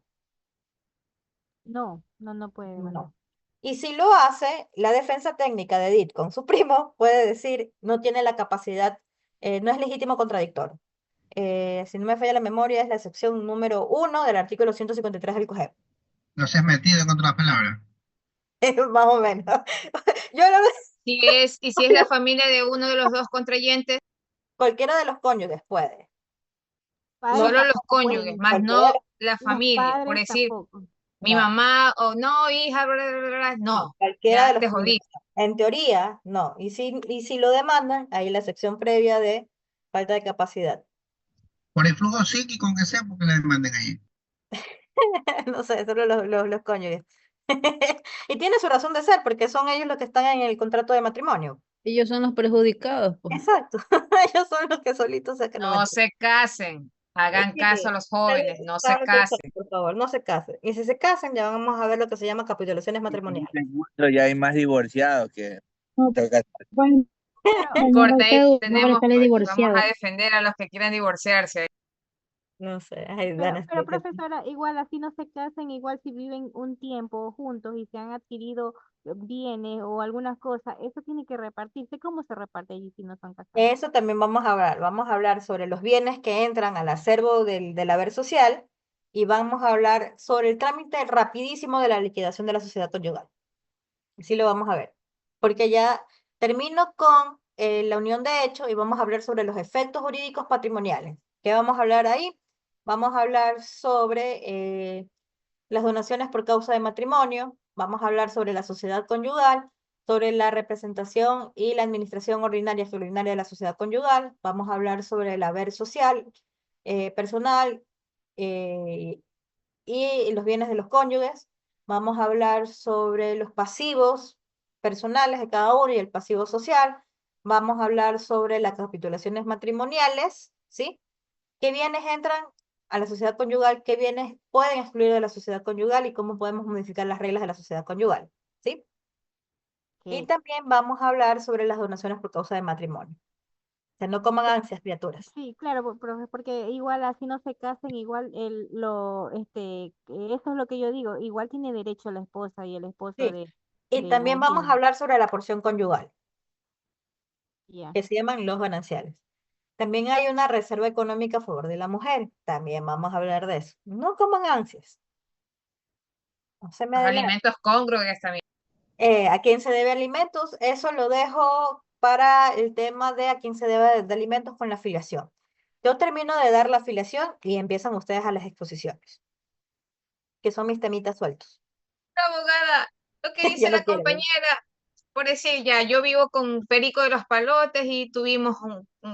S2: No, no puede demandar.
S1: No. Y si lo hace, la defensa técnica de Edith con su primo puede decir, no tiene la capacidad, no es legítimo contradictor. Si no me falla la memoria, es la excepción número 1 del artículo 153 del COGEP.
S11: No se has metido en otras palabras.
S1: Más o menos. Yo lo
S3: Y si es la familia de uno de los dos contrayentes,
S1: cualquiera de los cónyuges puede.
S2: Padres
S3: solo los
S2: tampoco
S3: cónyuges,
S2: pueden.
S3: más
S1: Cualquiera
S3: no
S1: de
S3: la
S2: Los
S3: familia. Por
S2: padres
S3: decir,
S2: tampoco.
S3: mi
S1: no,
S3: mamá o no, hija, bla, bla, bla, bla, no,
S1: cualquiera
S3: ya
S1: de los
S3: te
S1: cónyuges.
S3: jodí.
S1: En teoría, no. Y si lo demandan, ahí la sección previa de falta de capacidad.
S11: Por el flujo psíquico que sea, porque le demanden ahí.
S1: No sé, solo los cónyuges. Y tiene su razón de ser, porque son ellos los que están en el contrato de matrimonio.
S6: Ellos son los perjudicados, pues.
S1: Exacto. Ellos son los que solitos sacan la
S3: No
S1: mentira.
S3: se casen, hagan caso a
S1: Sí,
S3: los jóvenes, no se
S1: saben lo que son,
S3: casen.
S1: por favor, no se casen. Y si se casan, ya vamos a ver lo que se llama capitulaciones matrimoniales.
S7: Segundo, ya hay más divorciados que
S5: No,
S7: que-
S5: bueno,
S2: Pero,
S3: No
S5: bueno,
S3: importa, ahí
S5: ahora
S3: tenemos,
S5: sale
S3: vamos
S5: divorciado.
S3: a defender a los que quieran divorciarse.
S1: No sé, ay,
S2: pero,
S1: Dana,
S2: pero profesora, igual así no se casen, igual si viven un tiempo juntos y se han adquirido bienes o algunas cosas, eso tiene que repartirse. ¿Cómo se reparte allí si no son casados?
S1: eso también vamos a hablar. Vamos a hablar sobre los bienes que entran al acervo del haber social y vamos a hablar sobre el trámite rapidísimo de la liquidación de la sociedad conyugal. Sí lo vamos a ver. Porque ya termino con la unión de hechos y vamos a hablar sobre los efectos jurídicos patrimoniales. ¿Qué vamos a hablar ahí? Vamos a hablar sobre las donaciones por causa de matrimonio, vamos a hablar sobre la sociedad conyugal, sobre la representación y la administración ordinaria y extraordinaria de la sociedad conyugal, vamos a hablar sobre el haber social, personal eh, y los bienes de los cónyuges, vamos a hablar sobre los pasivos personales de cada uno y el pasivo social, vamos a hablar sobre las capitulaciones matrimoniales, ¿sí? ¿Qué bienes entran a la sociedad conyugal, qué bienes pueden excluir de la sociedad conyugal y cómo podemos modificar las reglas de la sociedad conyugal, ¿sí? Y
S2: Ok.
S1: también vamos a hablar sobre las donaciones por causa de matrimonio. O sea, no coman ansias, criaturas.
S2: Sí, claro, profe, porque igual así no se casen, igual eso es lo que yo digo, igual tiene derecho la esposa y el esposo
S1: Sí.
S2: de,
S1: Y
S2: de
S1: también
S2: los
S1: vamos a
S2: bienes.
S1: hablar sobre la porción conyugal,
S2: Ya.
S1: que se llaman los gananciales. También hay una reserva económica a favor de la mujer. También vamos a hablar de eso. No coman ansias. No se me
S3: Los
S1: adelanten.
S3: alimentos congruentes también.
S1: ¿A quién se debe alimentos? Eso lo dejo para el tema de a quién se debe de alimentos con la afiliación. Yo termino de dar la afiliación y empiezan ustedes a las exposiciones, que son mis temitas sueltos.
S3: Abogada, lo que
S1: Ya
S3: dice
S1: lo
S3: la
S1: quieren, ¿no?
S3: compañera, por decir ya, yo vivo con Perico de los Palotes y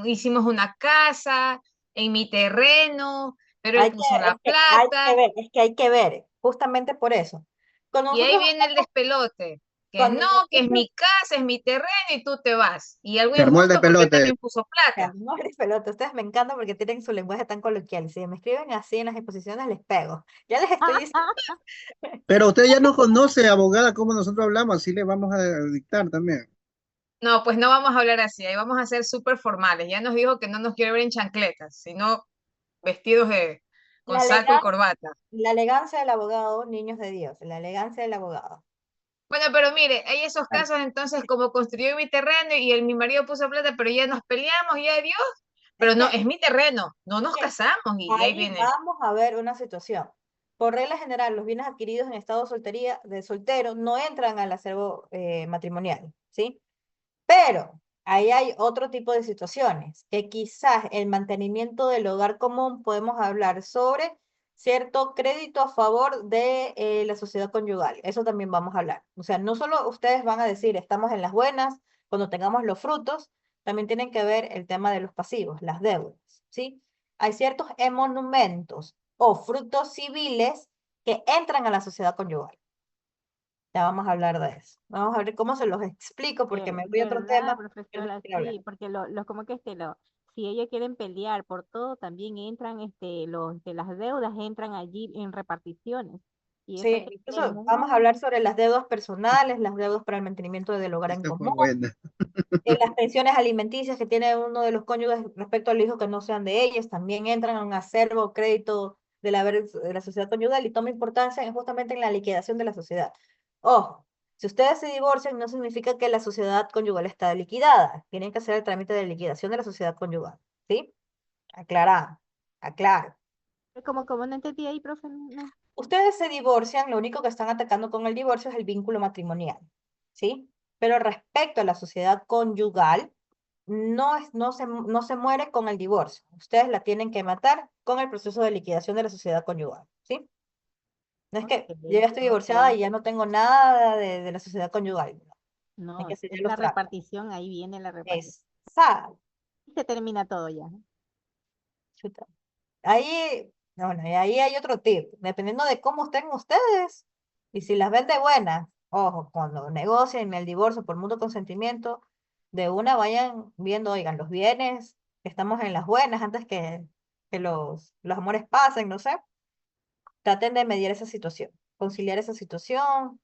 S3: hicimos una casa en mi terreno, pero él puso la
S1: Hay que
S3: plata
S1: ver, es que hay que ver, justamente por eso. Cuando
S3: y ahí
S1: nosotros
S3: viene el
S1: hablamos,
S3: despelote, que
S1: cuando
S3: no, que es
S1: nosotros
S3: mi casa, es mi terreno y tú te vas. Y algo
S11: Se armó el de
S3: injusto porque él
S11: pelote.
S3: también puso plata.
S1: no eres pelota, ustedes me encantan porque tienen su lenguaje tan coloquial. Si me escriben así en las exposiciones, les pego. Ya les estoy diciendo.
S11: Pero usted ya no conoce, abogada, cómo nosotros hablamos, así le vamos a dictar también.
S3: No, pues no vamos a hablar así, ahí vamos a ser súper formales. Ya nos dijo que no nos quiere ver en chancletas, sino vestidos con
S1: La
S3: saco y
S1: elegan-
S3: corbata.
S1: la elegancia del abogado, niños de Dios, la elegancia del abogado.
S3: Bueno, pero mire, hay esos
S1: Bueno,
S3: casos entonces como construyó mi terreno y mi marido puso plata, pero ya nos peleamos, ya Dios,
S1: es
S3: pero no,
S1: que,
S3: es mi terreno, no
S1: es
S3: nos
S1: que
S3: casamos y ahí
S1: ahí
S3: viene.
S1: vamos a ver una situación. Por regla general, los bienes adquiridos en estado de soltería, de soltero no entran al acervo matrimonial, ¿sí? Pero ahí hay otro tipo de situaciones, que quizás el mantenimiento del hogar común podemos hablar sobre cierto crédito a favor de la sociedad conyugal. Eso también vamos a hablar. O sea, no solo ustedes van a decir estamos en las buenas, cuando tengamos los frutos, también tienen que ver el tema de los pasivos, las deudas, ¿sí? Hay ciertos emolumentos o frutos civiles que entran a la sociedad conyugal. Ya vamos a hablar de eso. Vamos a ver cómo se los explico porque me voy a otro
S2: ¿Verdad,
S1: tema que no
S2: profesora?
S1: quiero hablar.
S2: Sí, porque como que si ellos quieren pelear por todo, también entran, las deudas entran allí en reparticiones. Y eso hay
S1: Sí,
S2: que tener
S1: incluso vamos a hablar sobre las deudas personales, las deudas para el mantenimiento del hogar en
S11: Esta fue
S1: común,
S11: buena.
S1: las pensiones alimenticias que tiene uno de los cónyuges respecto al hijo que no sean de ellos, también entran en un acervo o crédito de la sociedad conyugal y toma importancia justamente en la liquidación de la sociedad. Ojo, si ustedes se divorcian no significa que la sociedad conyugal está liquidada, tienen que hacer el trámite de liquidación de la sociedad conyugal, ¿sí? Aclarado, aclaro.
S2: como no entendí ahí, profe, no.
S1: Ustedes se divorcian, lo único que están atacando con el divorcio es el vínculo matrimonial, ¿sí? Pero respecto a la sociedad conyugal, no se muere con el divorcio. Ustedes la tienen que matar con el proceso de liquidación de la sociedad conyugal, ¿sí? No es
S2: Ok,
S1: que yo ya estoy divorciada
S2: ok.
S1: y ya no tengo nada de la sociedad conyugal. No, hay que
S2: No,
S1: seguir
S2: es
S1: los
S2: la
S1: trámites.
S2: repartición, ahí viene la repartición.
S1: Exacto.
S2: Y se termina todo ya, ¿no?
S1: Chuta. Ahí, bueno, y ahí hay otro tip. Dependiendo de cómo estén ustedes y si las ven de buenas, ojo, cuando negocien el divorcio por mutuo consentimiento, de una vayan viendo, oigan, los bienes, estamos en las buenas antes que los amores pasen, no sé. Traten de mediar esa situación, conciliar esa situación,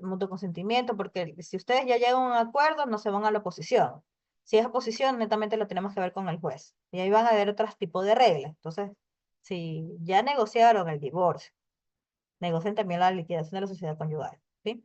S1: mutuo consentimiento, porque si ustedes ya llegan a un acuerdo, no se van a la oposición. Si es oposición, netamente lo tenemos que ver con el juez. Y ahí van a haber otros tipos de reglas. Entonces, si ya negociaron el divorcio, negocien también la liquidación de la sociedad conyugal. ¿Sí?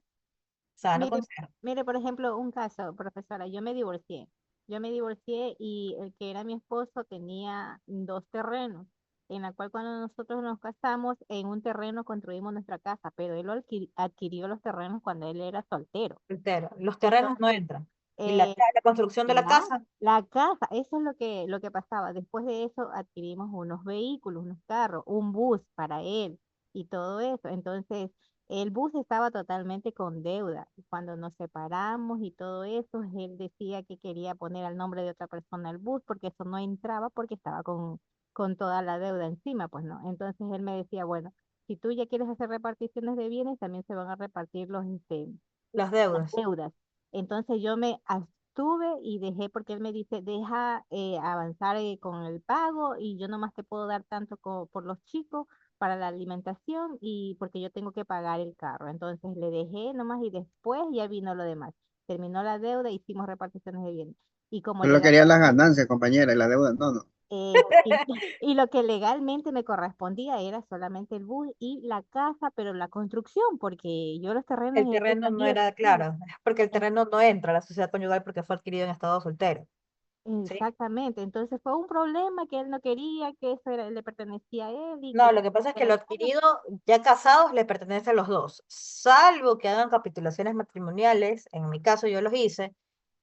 S1: Sano
S2: Mire,
S1: consejo.
S2: mire, por ejemplo, un caso, profesora, yo me divorcié. Yo me divorcié y el que era mi esposo tenía dos terrenos, en la cual cuando nosotros nos casamos, en un terreno construimos nuestra casa, pero él adquirió los terrenos cuando él era soltero.
S1: Entero. Los terrenos no
S2: Entonces,
S1: entran. Y
S2: eh,
S1: la construcción de la casa,
S2: la casa, eso es lo que pasaba. Después de eso adquirimos unos vehículos, unos carros, un bus para él y todo eso. Entonces, el bus estaba totalmente con deuda. Y cuando nos separamos y todo eso, él decía que quería poner al nombre de otra persona el bus porque eso no entraba porque estaba con toda la deuda encima, pues no. Entonces él me decía, bueno, si tú ya quieres hacer reparticiones de bienes, también se van a repartir
S1: las
S2: las
S1: deudas.
S2: deudas. Entonces yo sostuve y dejé porque él me dice, deja avanzar con el pago y yo nomás te puedo dar tanto por los chicos para la alimentación y porque yo tengo que pagar el carro. Entonces le dejé nomás y después ya vino lo demás. Terminó la deuda, hicimos reparticiones de bienes. Y como
S11: Solo quería las ganancias, compañera, y la deuda, no, no.
S2: y lo que legalmente me correspondía era solamente el bus y la casa, pero la construcción, porque yo los terrenos
S1: El terreno no
S2: también,
S1: era claro, es porque el terreno no entra a la sociedad conyugal porque fue adquirido en estado soltero. ¿Sí?
S2: exactamente. Entonces fue un problema que él no quería, que eso le pertenecía a él y
S1: No,
S2: que
S1: lo que pasa es que
S2: era
S1: lo
S2: el carro.
S1: adquirido ya casados le pertenece a los dos, salvo que hagan capitulaciones matrimoniales. En mi caso yo los hice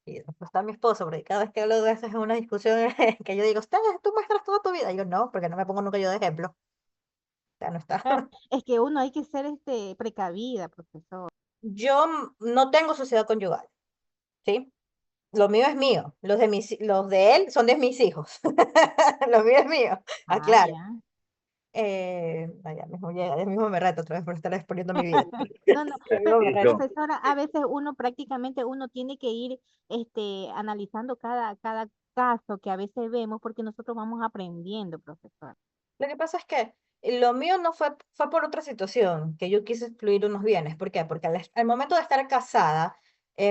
S1: y después está mi esposo, porque cada vez que hablo de eso es una discusión que yo digo, tú muestras toda tu vida. Y yo no, porque no me pongo nunca yo de ejemplo. Ya no está.
S2: Es que uno hay que ser precavida, profesor.
S1: Yo no tengo sociedad conyugal, ¿sí? Lo mío es mío, los de él son de mis hijos. Lo mío es mío,
S2: Ah,
S1: aclaro.
S2: ya.
S1: Ya mismo me reto otra vez por estar exponiendo mi vida.
S2: No, no,
S1: Ya mismo me reto.
S2: profesora, a veces uno prácticamente uno tiene que ir analizando cada caso que a veces vemos porque nosotros vamos aprendiendo, profesor.
S1: Lo que pasa es que lo mío no fue por otra situación, que yo quise excluir unos bienes. ¿Por qué? Porque al momento de estar casada,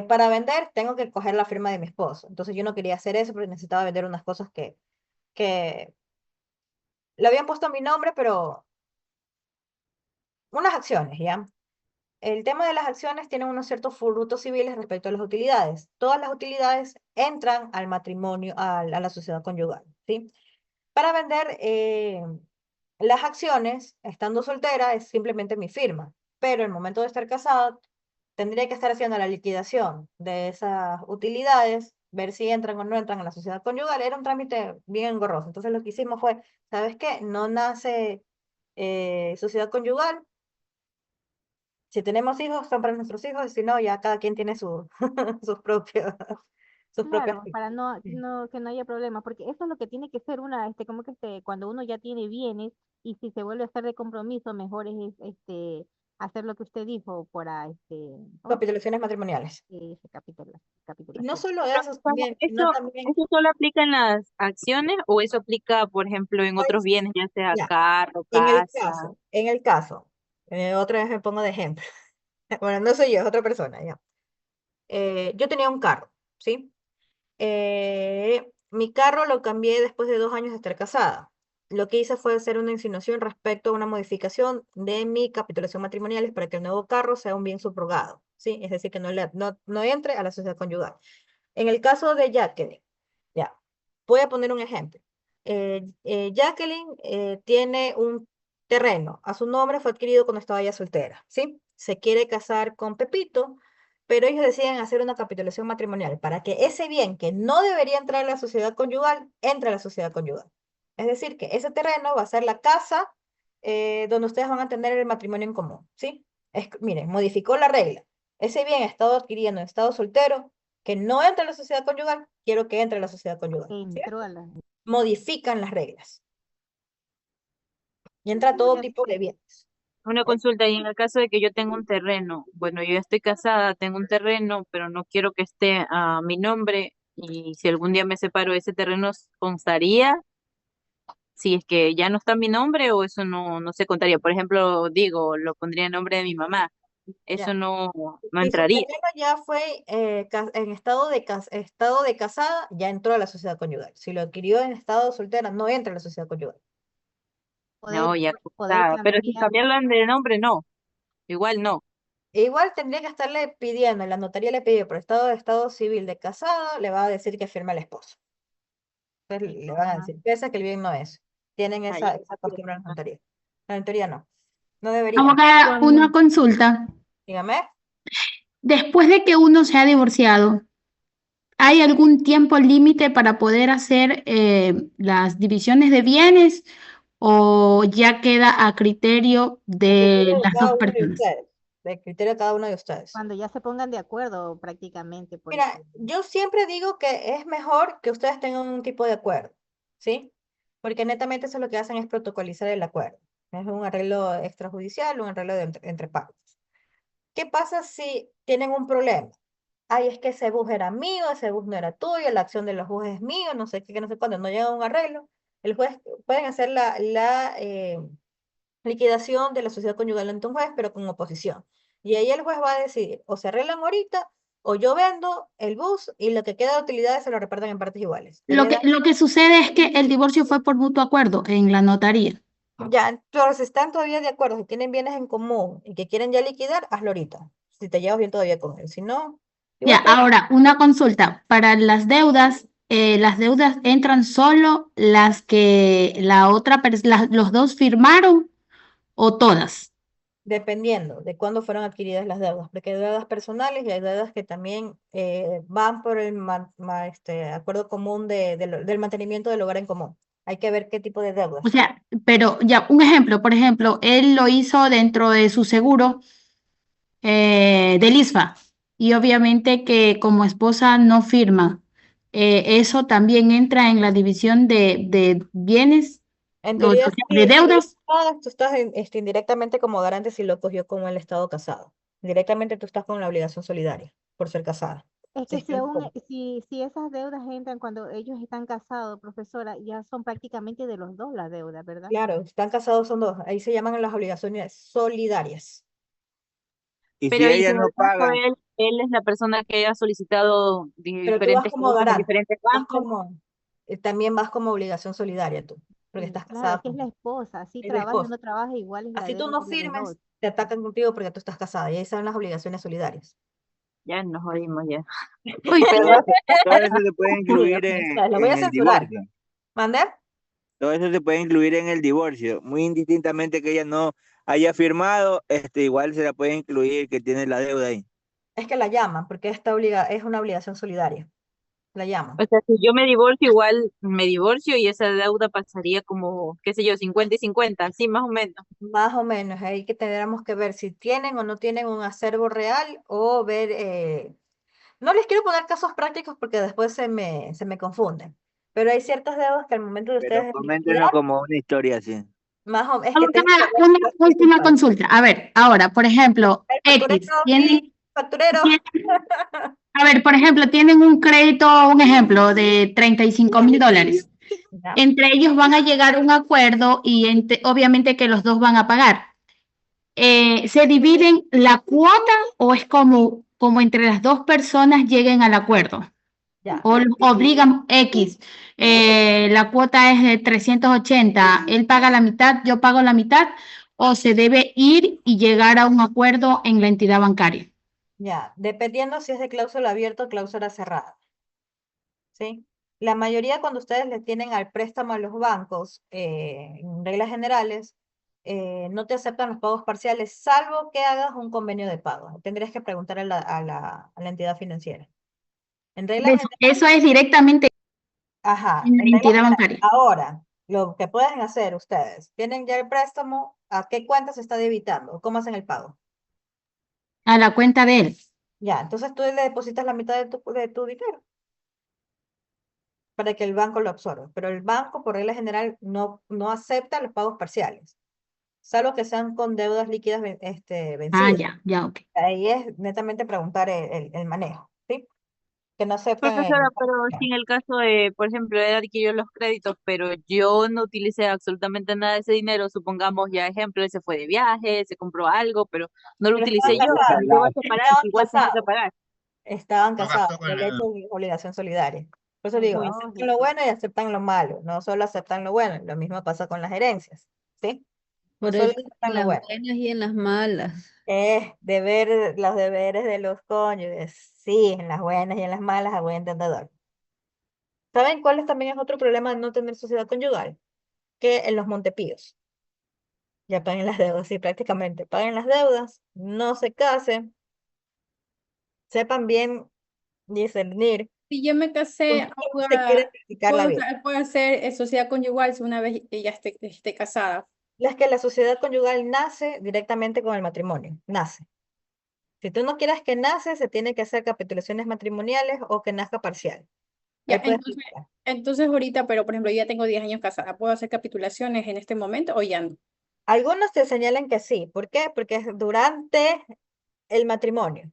S1: para vender tengo que coger la firma de mi esposo. Entonces yo no quería hacer eso porque necesitaba vender unas cosas que le habían puesto a mi nombre, pero unas acciones, ¿ya? El tema de las acciones tiene unos ciertos frutos civiles respecto a las utilidades. Todas las utilidades entran al matrimonio, a la sociedad conyugal, ¿sí? Para vender las acciones, estando soltera, es simplemente mi firma, pero el momento de estar casada, tendría que estar haciendo la liquidación de esas utilidades, ver si entran o no entran a la sociedad conyugal. Era un trámite bien engorroso. Entonces lo que hicimos fue, ¿sabes qué? No nace sociedad conyugal. Si tenemos hijos, son para nuestros hijos, y si no, ya cada quien tiene sus propios, sus propias.
S2: Claro, para que no haya problema, porque eso es lo que tiene que ser como que cuando uno ya tiene bienes y si se vuelve a hacer de compromiso, mejor es hacer lo que usted dijo para ¿cómo se
S1: Capitulaciones matrimoniales.
S2: dice?
S1: Y no
S2: Capitulación.
S1: solo eso,
S6: Profesora,
S1: sino
S6: ¿eso,
S1: también,
S6: eso solo aplica en las acciones o eso aplica, por ejemplo, en otros
S1: pues,
S6: bienes, ya sea
S1: ya,
S6: carro,
S1: en el
S6: casa?
S1: caso, en el caso, otra vez me pongo de ejemplo. Bueno, no soy yo, es otra persona, ya. Yo tenía un carro, ¿sí? Mi carro lo cambié después de 2 años de estar casada. Lo que hice fue hacer una insinuación respecto a una modificación de mi capitulación matrimonial para que el nuevo carro sea un bien subrogado, ¿sí? Es decir, que no entre a la sociedad conyugal. En el caso de Jacqueline, ya, voy a poner un ejemplo. Jacqueline tiene un terreno, a su nombre fue adquirido cuando estaba ella soltera, ¿sí? Se quiere casar con Pepito, pero ellos deciden hacer una capitulación matrimonial para que ese bien que no debería entrar a la sociedad conyugal, entre a la sociedad conyugal. Es decir, que ese terreno va a ser la casa donde ustedes van a tener el matrimonio en común, ¿sí? Miren, modificó la regla. Ese bien ha estado adquiriendo en estado soltero, que no entra en la sociedad conyugal, quiero que entre en la sociedad conyugal. ¿Sí?
S2: Entró a la...
S1: Modifican las reglas y entra todo tipo de bienes.
S6: Una consulta, y en el caso de que yo tenga un terreno, bueno, yo ya estoy casada, tengo un terreno, pero no quiero que esté a mi nombre, y si algún día me separo, ¿ese terreno constaría si es que ya no está mi nombre o eso no se contaría? Por ejemplo, digo, lo pondría en nombre de mi mamá, eso
S1: Ya.
S6: no
S1: Si su
S6: entraría.
S1: terreno ya fue en estado de casada, ya entró a la sociedad conyugal. Si lo adquirió en estado soltera, no entra a la sociedad conyugal.
S2: Poder,
S6: No, ya
S2: poder
S6: está, pero si
S2: cambiar.
S6: cambiarlo de nombre, no, igual no.
S1: E igual tendría que estarle pidiendo, la notaría le pide por estado civil de casada, le va a decir que firme el esposo. Entonces le van a
S2: Ajá.
S1: decir, piensa que el bien no es. Tienen
S6: Ah, ya.
S1: esa costumbre en la notaría. La notaría no. No debería.
S12: Abogada, una consulta.
S1: Dígame.
S12: Después de que uno se ha divorciado, ¿hay algún tiempo límite para poder hacer las divisiones de bienes o ya queda a criterio
S1: El
S12: de
S1: criterio de
S12: las
S1: cada
S12: dos
S1: uno de
S12: personas?
S1: ustedes. El criterio de cada uno de ustedes.
S2: Cuando ya se pongan de acuerdo prácticamente,
S1: Mira, yo siempre digo que es mejor que ustedes tengan un tipo de acuerdo, ¿sí? Porque netamente eso lo que hacen es protocolizar el acuerdo. Es un arreglo extrajudicial, un arreglo entre partes. ¿Qué pasa si tienen un problema? ay, es que ese bus era mío, ese bus no era tuyo, la acción de los buses es mío, no sé qué, que no sé cuándo, no llega a un arreglo, el juez, pueden hacer la liquidación de la sociedad conyugal ante un juez, pero con oposición. Y ahí el juez va a decidir, o se arreglan ahorita, o yo vendo el bus y lo que queda de utilidades se lo reparten en partes iguales.
S12: Lo que sucede es que el divorcio fue por mutuo acuerdo en la notaría.
S1: Ya, entonces si están todavía de acuerdo, si tienen bienes en común y que quieren ya liquidar, hazlo ahorita. Si te llevas bien todavía con él. Si no,
S12: Ya,
S1: igual puedes.
S12: ahora, una consulta. Para las deudas entran solo las que los dos firmaron o todas.
S1: Dependiendo de cuándo fueron adquiridas las deudas, porque hay deudas personales y hay deudas que también van por el acuerdo común del mantenimiento del hogar en común. Hay que ver qué tipo de
S12: O
S1: deudas.
S12: sea, pero ya, un ejemplo, por ejemplo, él lo hizo dentro de su seguro del ISFA y obviamente que como esposa no firma. Eso también entra en la división de bienes
S1: En
S12: o
S1: teoría,
S12: sea,
S1: sí,
S12: de deudas.
S1: tú estás indirectamente como garante si lo cogió como el estado casado. Directamente tú estás con la obligación solidaria por ser casada.
S2: Es
S1: Si
S2: que
S1: es que lo coges.
S2: si esas deudas entran cuando ellos están casados, profesora, ya son prácticamente de los dos las deudas, ¿verdad?
S1: Claro, están casados son dos. Ahí se llaman las obligaciones solidarias.
S7: Y si
S6: Pero y si
S7: ella
S6: en
S7: no
S6: el caso
S7: paga,
S6: él es la persona que ha solicitado
S1: Pero tú vas
S6: diferentes
S1: como
S6: cosas en
S1: garante,
S6: diferentes
S1: vas
S6: bancos,
S1: como, también vas como obligación solidaria tú, porque
S2: Sí,
S1: estás
S2: claro,
S1: casada
S2: es que es
S1: con
S2: la
S1: él,
S2: esposa, si
S1: es la
S2: trabaja o
S1: esposa.
S2: no trabaja, igual es la
S1: Así tú
S2: deuda
S1: no
S2: que es de los dos.
S1: firmes, te atacan contigo porque tú estás casada y esas son las obligaciones solidarias.
S6: ya nos jodimos ya.
S12: Uy,
S1: Perdón.
S7: todo eso se puede incluir
S1: Lo voy a
S7: en el
S1: censurar.
S7: divorcio.
S1: ¿Mandé?
S7: Todo eso se puede incluir en el divorcio. Muy indistintamente que ella no haya firmado, igual se la puede incluir que tiene la deuda ahí.
S1: Es que la llaman porque es una obligación solidaria. La llaman.
S6: O sea, si yo me divorcio, igual me divorcio y esa deuda pasaría como, qué sé yo, 50 y 50, así más o menos.
S1: Más o menos, ahí que tendríamos que ver si tienen o no tienen un acervo real o ver, no les quiero poner casos prácticos porque después se me confunden, pero hay ciertas deudas que al momento de
S7: Pero
S1: ustedes
S7: coméntenos
S1: liquidar,
S7: como una historia así.
S1: es que tienen que ver
S12: Una
S1: las
S12: última
S1: circunstancias.
S12: consulta. A ver, ahora, por ejemplo,
S1: El
S12: X,
S1: facturero y facturero.
S12: a ver, por ejemplo, tienen un crédito, un ejemplo, de $35,000.
S1: Ya,
S12: Entre ellos van a llegar a un acuerdo y obviamente que los dos van a pagar. ¿Se dividen la cuota o es como entre las dos personas lleguen al acuerdo?
S1: ya,
S12: O los obligan X, la cuota es de 380, él paga la mitad, yo pago la mitad, o se debe ir y llegar a un acuerdo en la entidad bancaria.
S1: ya, dependiendo si es de cláusula abierta o cláusula cerrada, ¿sí? La mayoría cuando ustedes le tienen al préstamo a los bancos, en reglas generales, no te aceptan los pagos parciales, salvo que hagas un convenio de pago. Tendrías que preguntar a la entidad financiera. En reglas
S12: Eso es directamente
S1: ajá,
S12: en la
S1: en reglas
S12: entidad
S1: generales.
S12: bancaria.
S1: Ahora, lo que pueden hacer ustedes, tienen ya el préstamo, ¿a qué cuenta se está debitando? ¿Cómo hacen el pago?
S12: A la cuenta de él.
S1: Ya, entonces tú le depositas la mitad de tu dinero para que el banco lo absorba. Pero el banco, por regla general, no acepta los pagos parciales, salvo que sean con deudas líquidas
S12: Ah,
S1: vencidas.
S12: ya, ok.
S1: Ahí es netamente preguntar el manejo, ¿sí? Que no aceptan
S6: Profesora,
S1: el...
S6: pero si en el caso de, por ejemplo, él adquirió los créditos, pero yo no utilicé absolutamente nada de ese dinero, supongamos ya ejemplo, él se fue de viaje, se compró algo, pero no lo
S1: Pero estaban
S6: utilicé yo,
S1: casados,
S6: y yo voy a separar,
S1: estaban
S6: igual tengo que
S1: casados,
S6: pagar.
S1: estaban
S11: No
S1: casados,
S11: gastó con
S1: el hecho
S11: la...
S1: de obligación solidaria. Por eso
S2: Es
S1: digo, aceptan lo
S2: lógico.
S1: bueno y aceptan lo malo, no solo aceptan lo bueno, lo mismo pasa con las herencias, ¿sí? No
S10: Por
S1: solo
S10: eso
S1: aceptan
S10: en
S1: lo
S10: las
S1: bueno.
S10: buenas y en las malas.
S1: Los deberes de los cónyuges, sí, en las buenas y en las malas, a buen entendedor. ¿Saben cuál también es otro problema de no tener sociedad conyugal? Que en los Montepíos, ya paguen las deudas, sí, prácticamente, paguen las deudas, no se casen, sepan bien discernir
S5: Si yo me
S1: con
S5: casé,
S1: quién se quiere practicar la vida.
S5: puedo hacer sociedad conyugal si una vez que ya esté casada.
S1: Es que la sociedad conyugal nace directamente con el matrimonio, nace. Si tú no quieres que nace, se tiene que hacer capitulaciones matrimoniales o que nazca parcial.
S5: Ya,
S1: Ahí puedes clicar.
S5: entonces ahorita, pero por ejemplo, yo ya tengo 10 años casada. ¿Puedo hacer capitulaciones en este momento o ya no?
S1: Algunos te señalan que sí. ¿Por qué? Porque es durante el matrimonio.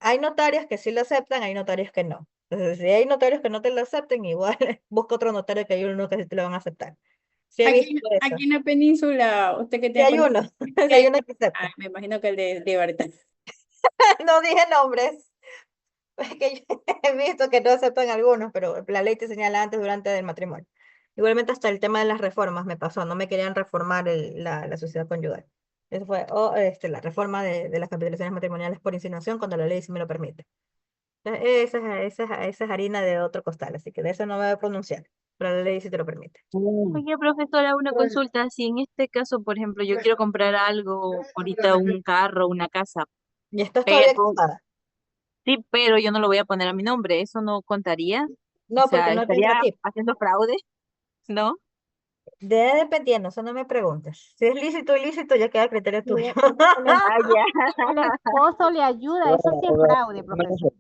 S1: hay notarios que sí lo aceptan, hay notarios que no. Entonces, si hay notarios que no te lo acepten, igual busca otro notario que hay uno que sí te lo van a aceptar. Sí he
S5: Aquí,
S1: visto eso.
S5: aquí en la península, usted que
S1: Sí
S5: tiene
S1: hay uno,
S5: conocimiento,
S1: sí hay uno que acepta.
S5: me imagino que el de Libertad.
S1: No dije nombres. Es que yo he visto que no aceptan algunos, pero la ley te señala antes, durante del matrimonio. Igualmente hasta el tema de las reformas me pasó, no me querían reformar la sociedad conyugal. Eso fue la reforma de las capitalizaciones matrimoniales por insinuación cuando la ley sí me lo permite. Esa es harina de otro costal, así que de eso no me voy a pronunciar, pero la ley sí te lo permite.
S6: Oye, profesora, una consulta. Si en este caso, por ejemplo, yo quiero comprar algo, ahorita un carro, una casa,
S1: Y estás todavía
S6: pero
S1: casada.
S6: sí, pero yo no lo voy a poner a mi nombre, ¿eso no contaría? O
S1: No, porque
S6: sea,
S1: no te
S6: ¿estaría
S1: entra a ti.
S6: haciendo fraude? ¿No?
S1: Dependiendo, eso no me preguntes. Si es lícito o ilícito, ya queda a criterio
S2: Si
S1: tuyo.
S6: Ah, ya.
S2: el esposo le ayuda, eso sí es fraude, profesor.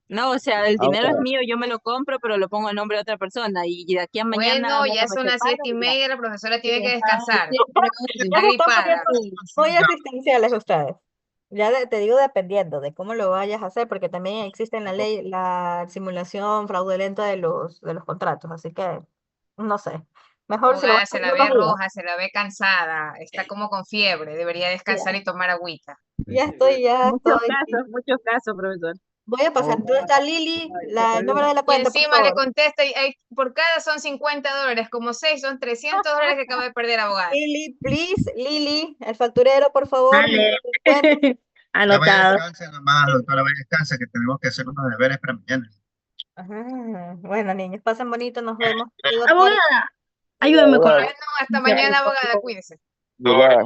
S6: No, o sea, el dinero es
S7: Abogada,
S6: mío, yo me lo compro, pero lo pongo a nombre de otra persona y de aquí a mañana
S3: Bueno, ya
S6: menos me
S3: son las
S6: separo y ya.
S3: 7:30, la profesora tiene que
S6: Sí.
S3: descansar.
S1: Ya
S3: Está
S1: se están
S3: gripada.
S1: poniendo muy asistenciales ustedes. Ya te digo dependiendo de cómo lo vayas a hacer, porque también existe en la ley la simulación fraudulenta de los contratos, así que no sé. Mejor si lo vas
S3: Abogada,
S1: a
S3: se
S1: hacer
S3: la ve
S1: unos días.
S3: roja, se la ve cansada, está como con fiebre, debería descansar
S1: Ya,
S3: y tomar agüita.
S1: ya estoy.
S6: Muchos casos, profesor.
S1: Voy a pasar. ¿Dónde está Lili? El número de la
S3: Y
S1: cuenta, por
S3: encima le
S1: favor.
S3: contesta, por cada son $50, como 6 son $300 que acaba de perder, abogada.
S1: Lili, please, Lili, el facturero, por favor, número
S10: Vale.
S1: de cuenta.
S11: Ya vaya
S10: Anotado.
S11: descanse nomás, doctora, vaya descanse, que tenemos que hacer unos deberes para mañana.
S1: Ajá. Bueno, niños, pasen bonito, nos vemos. Digo,
S10: Abogada, ayúdame con
S3: Bueno, hasta mañana, abogada, cuídese.
S7: Abogada,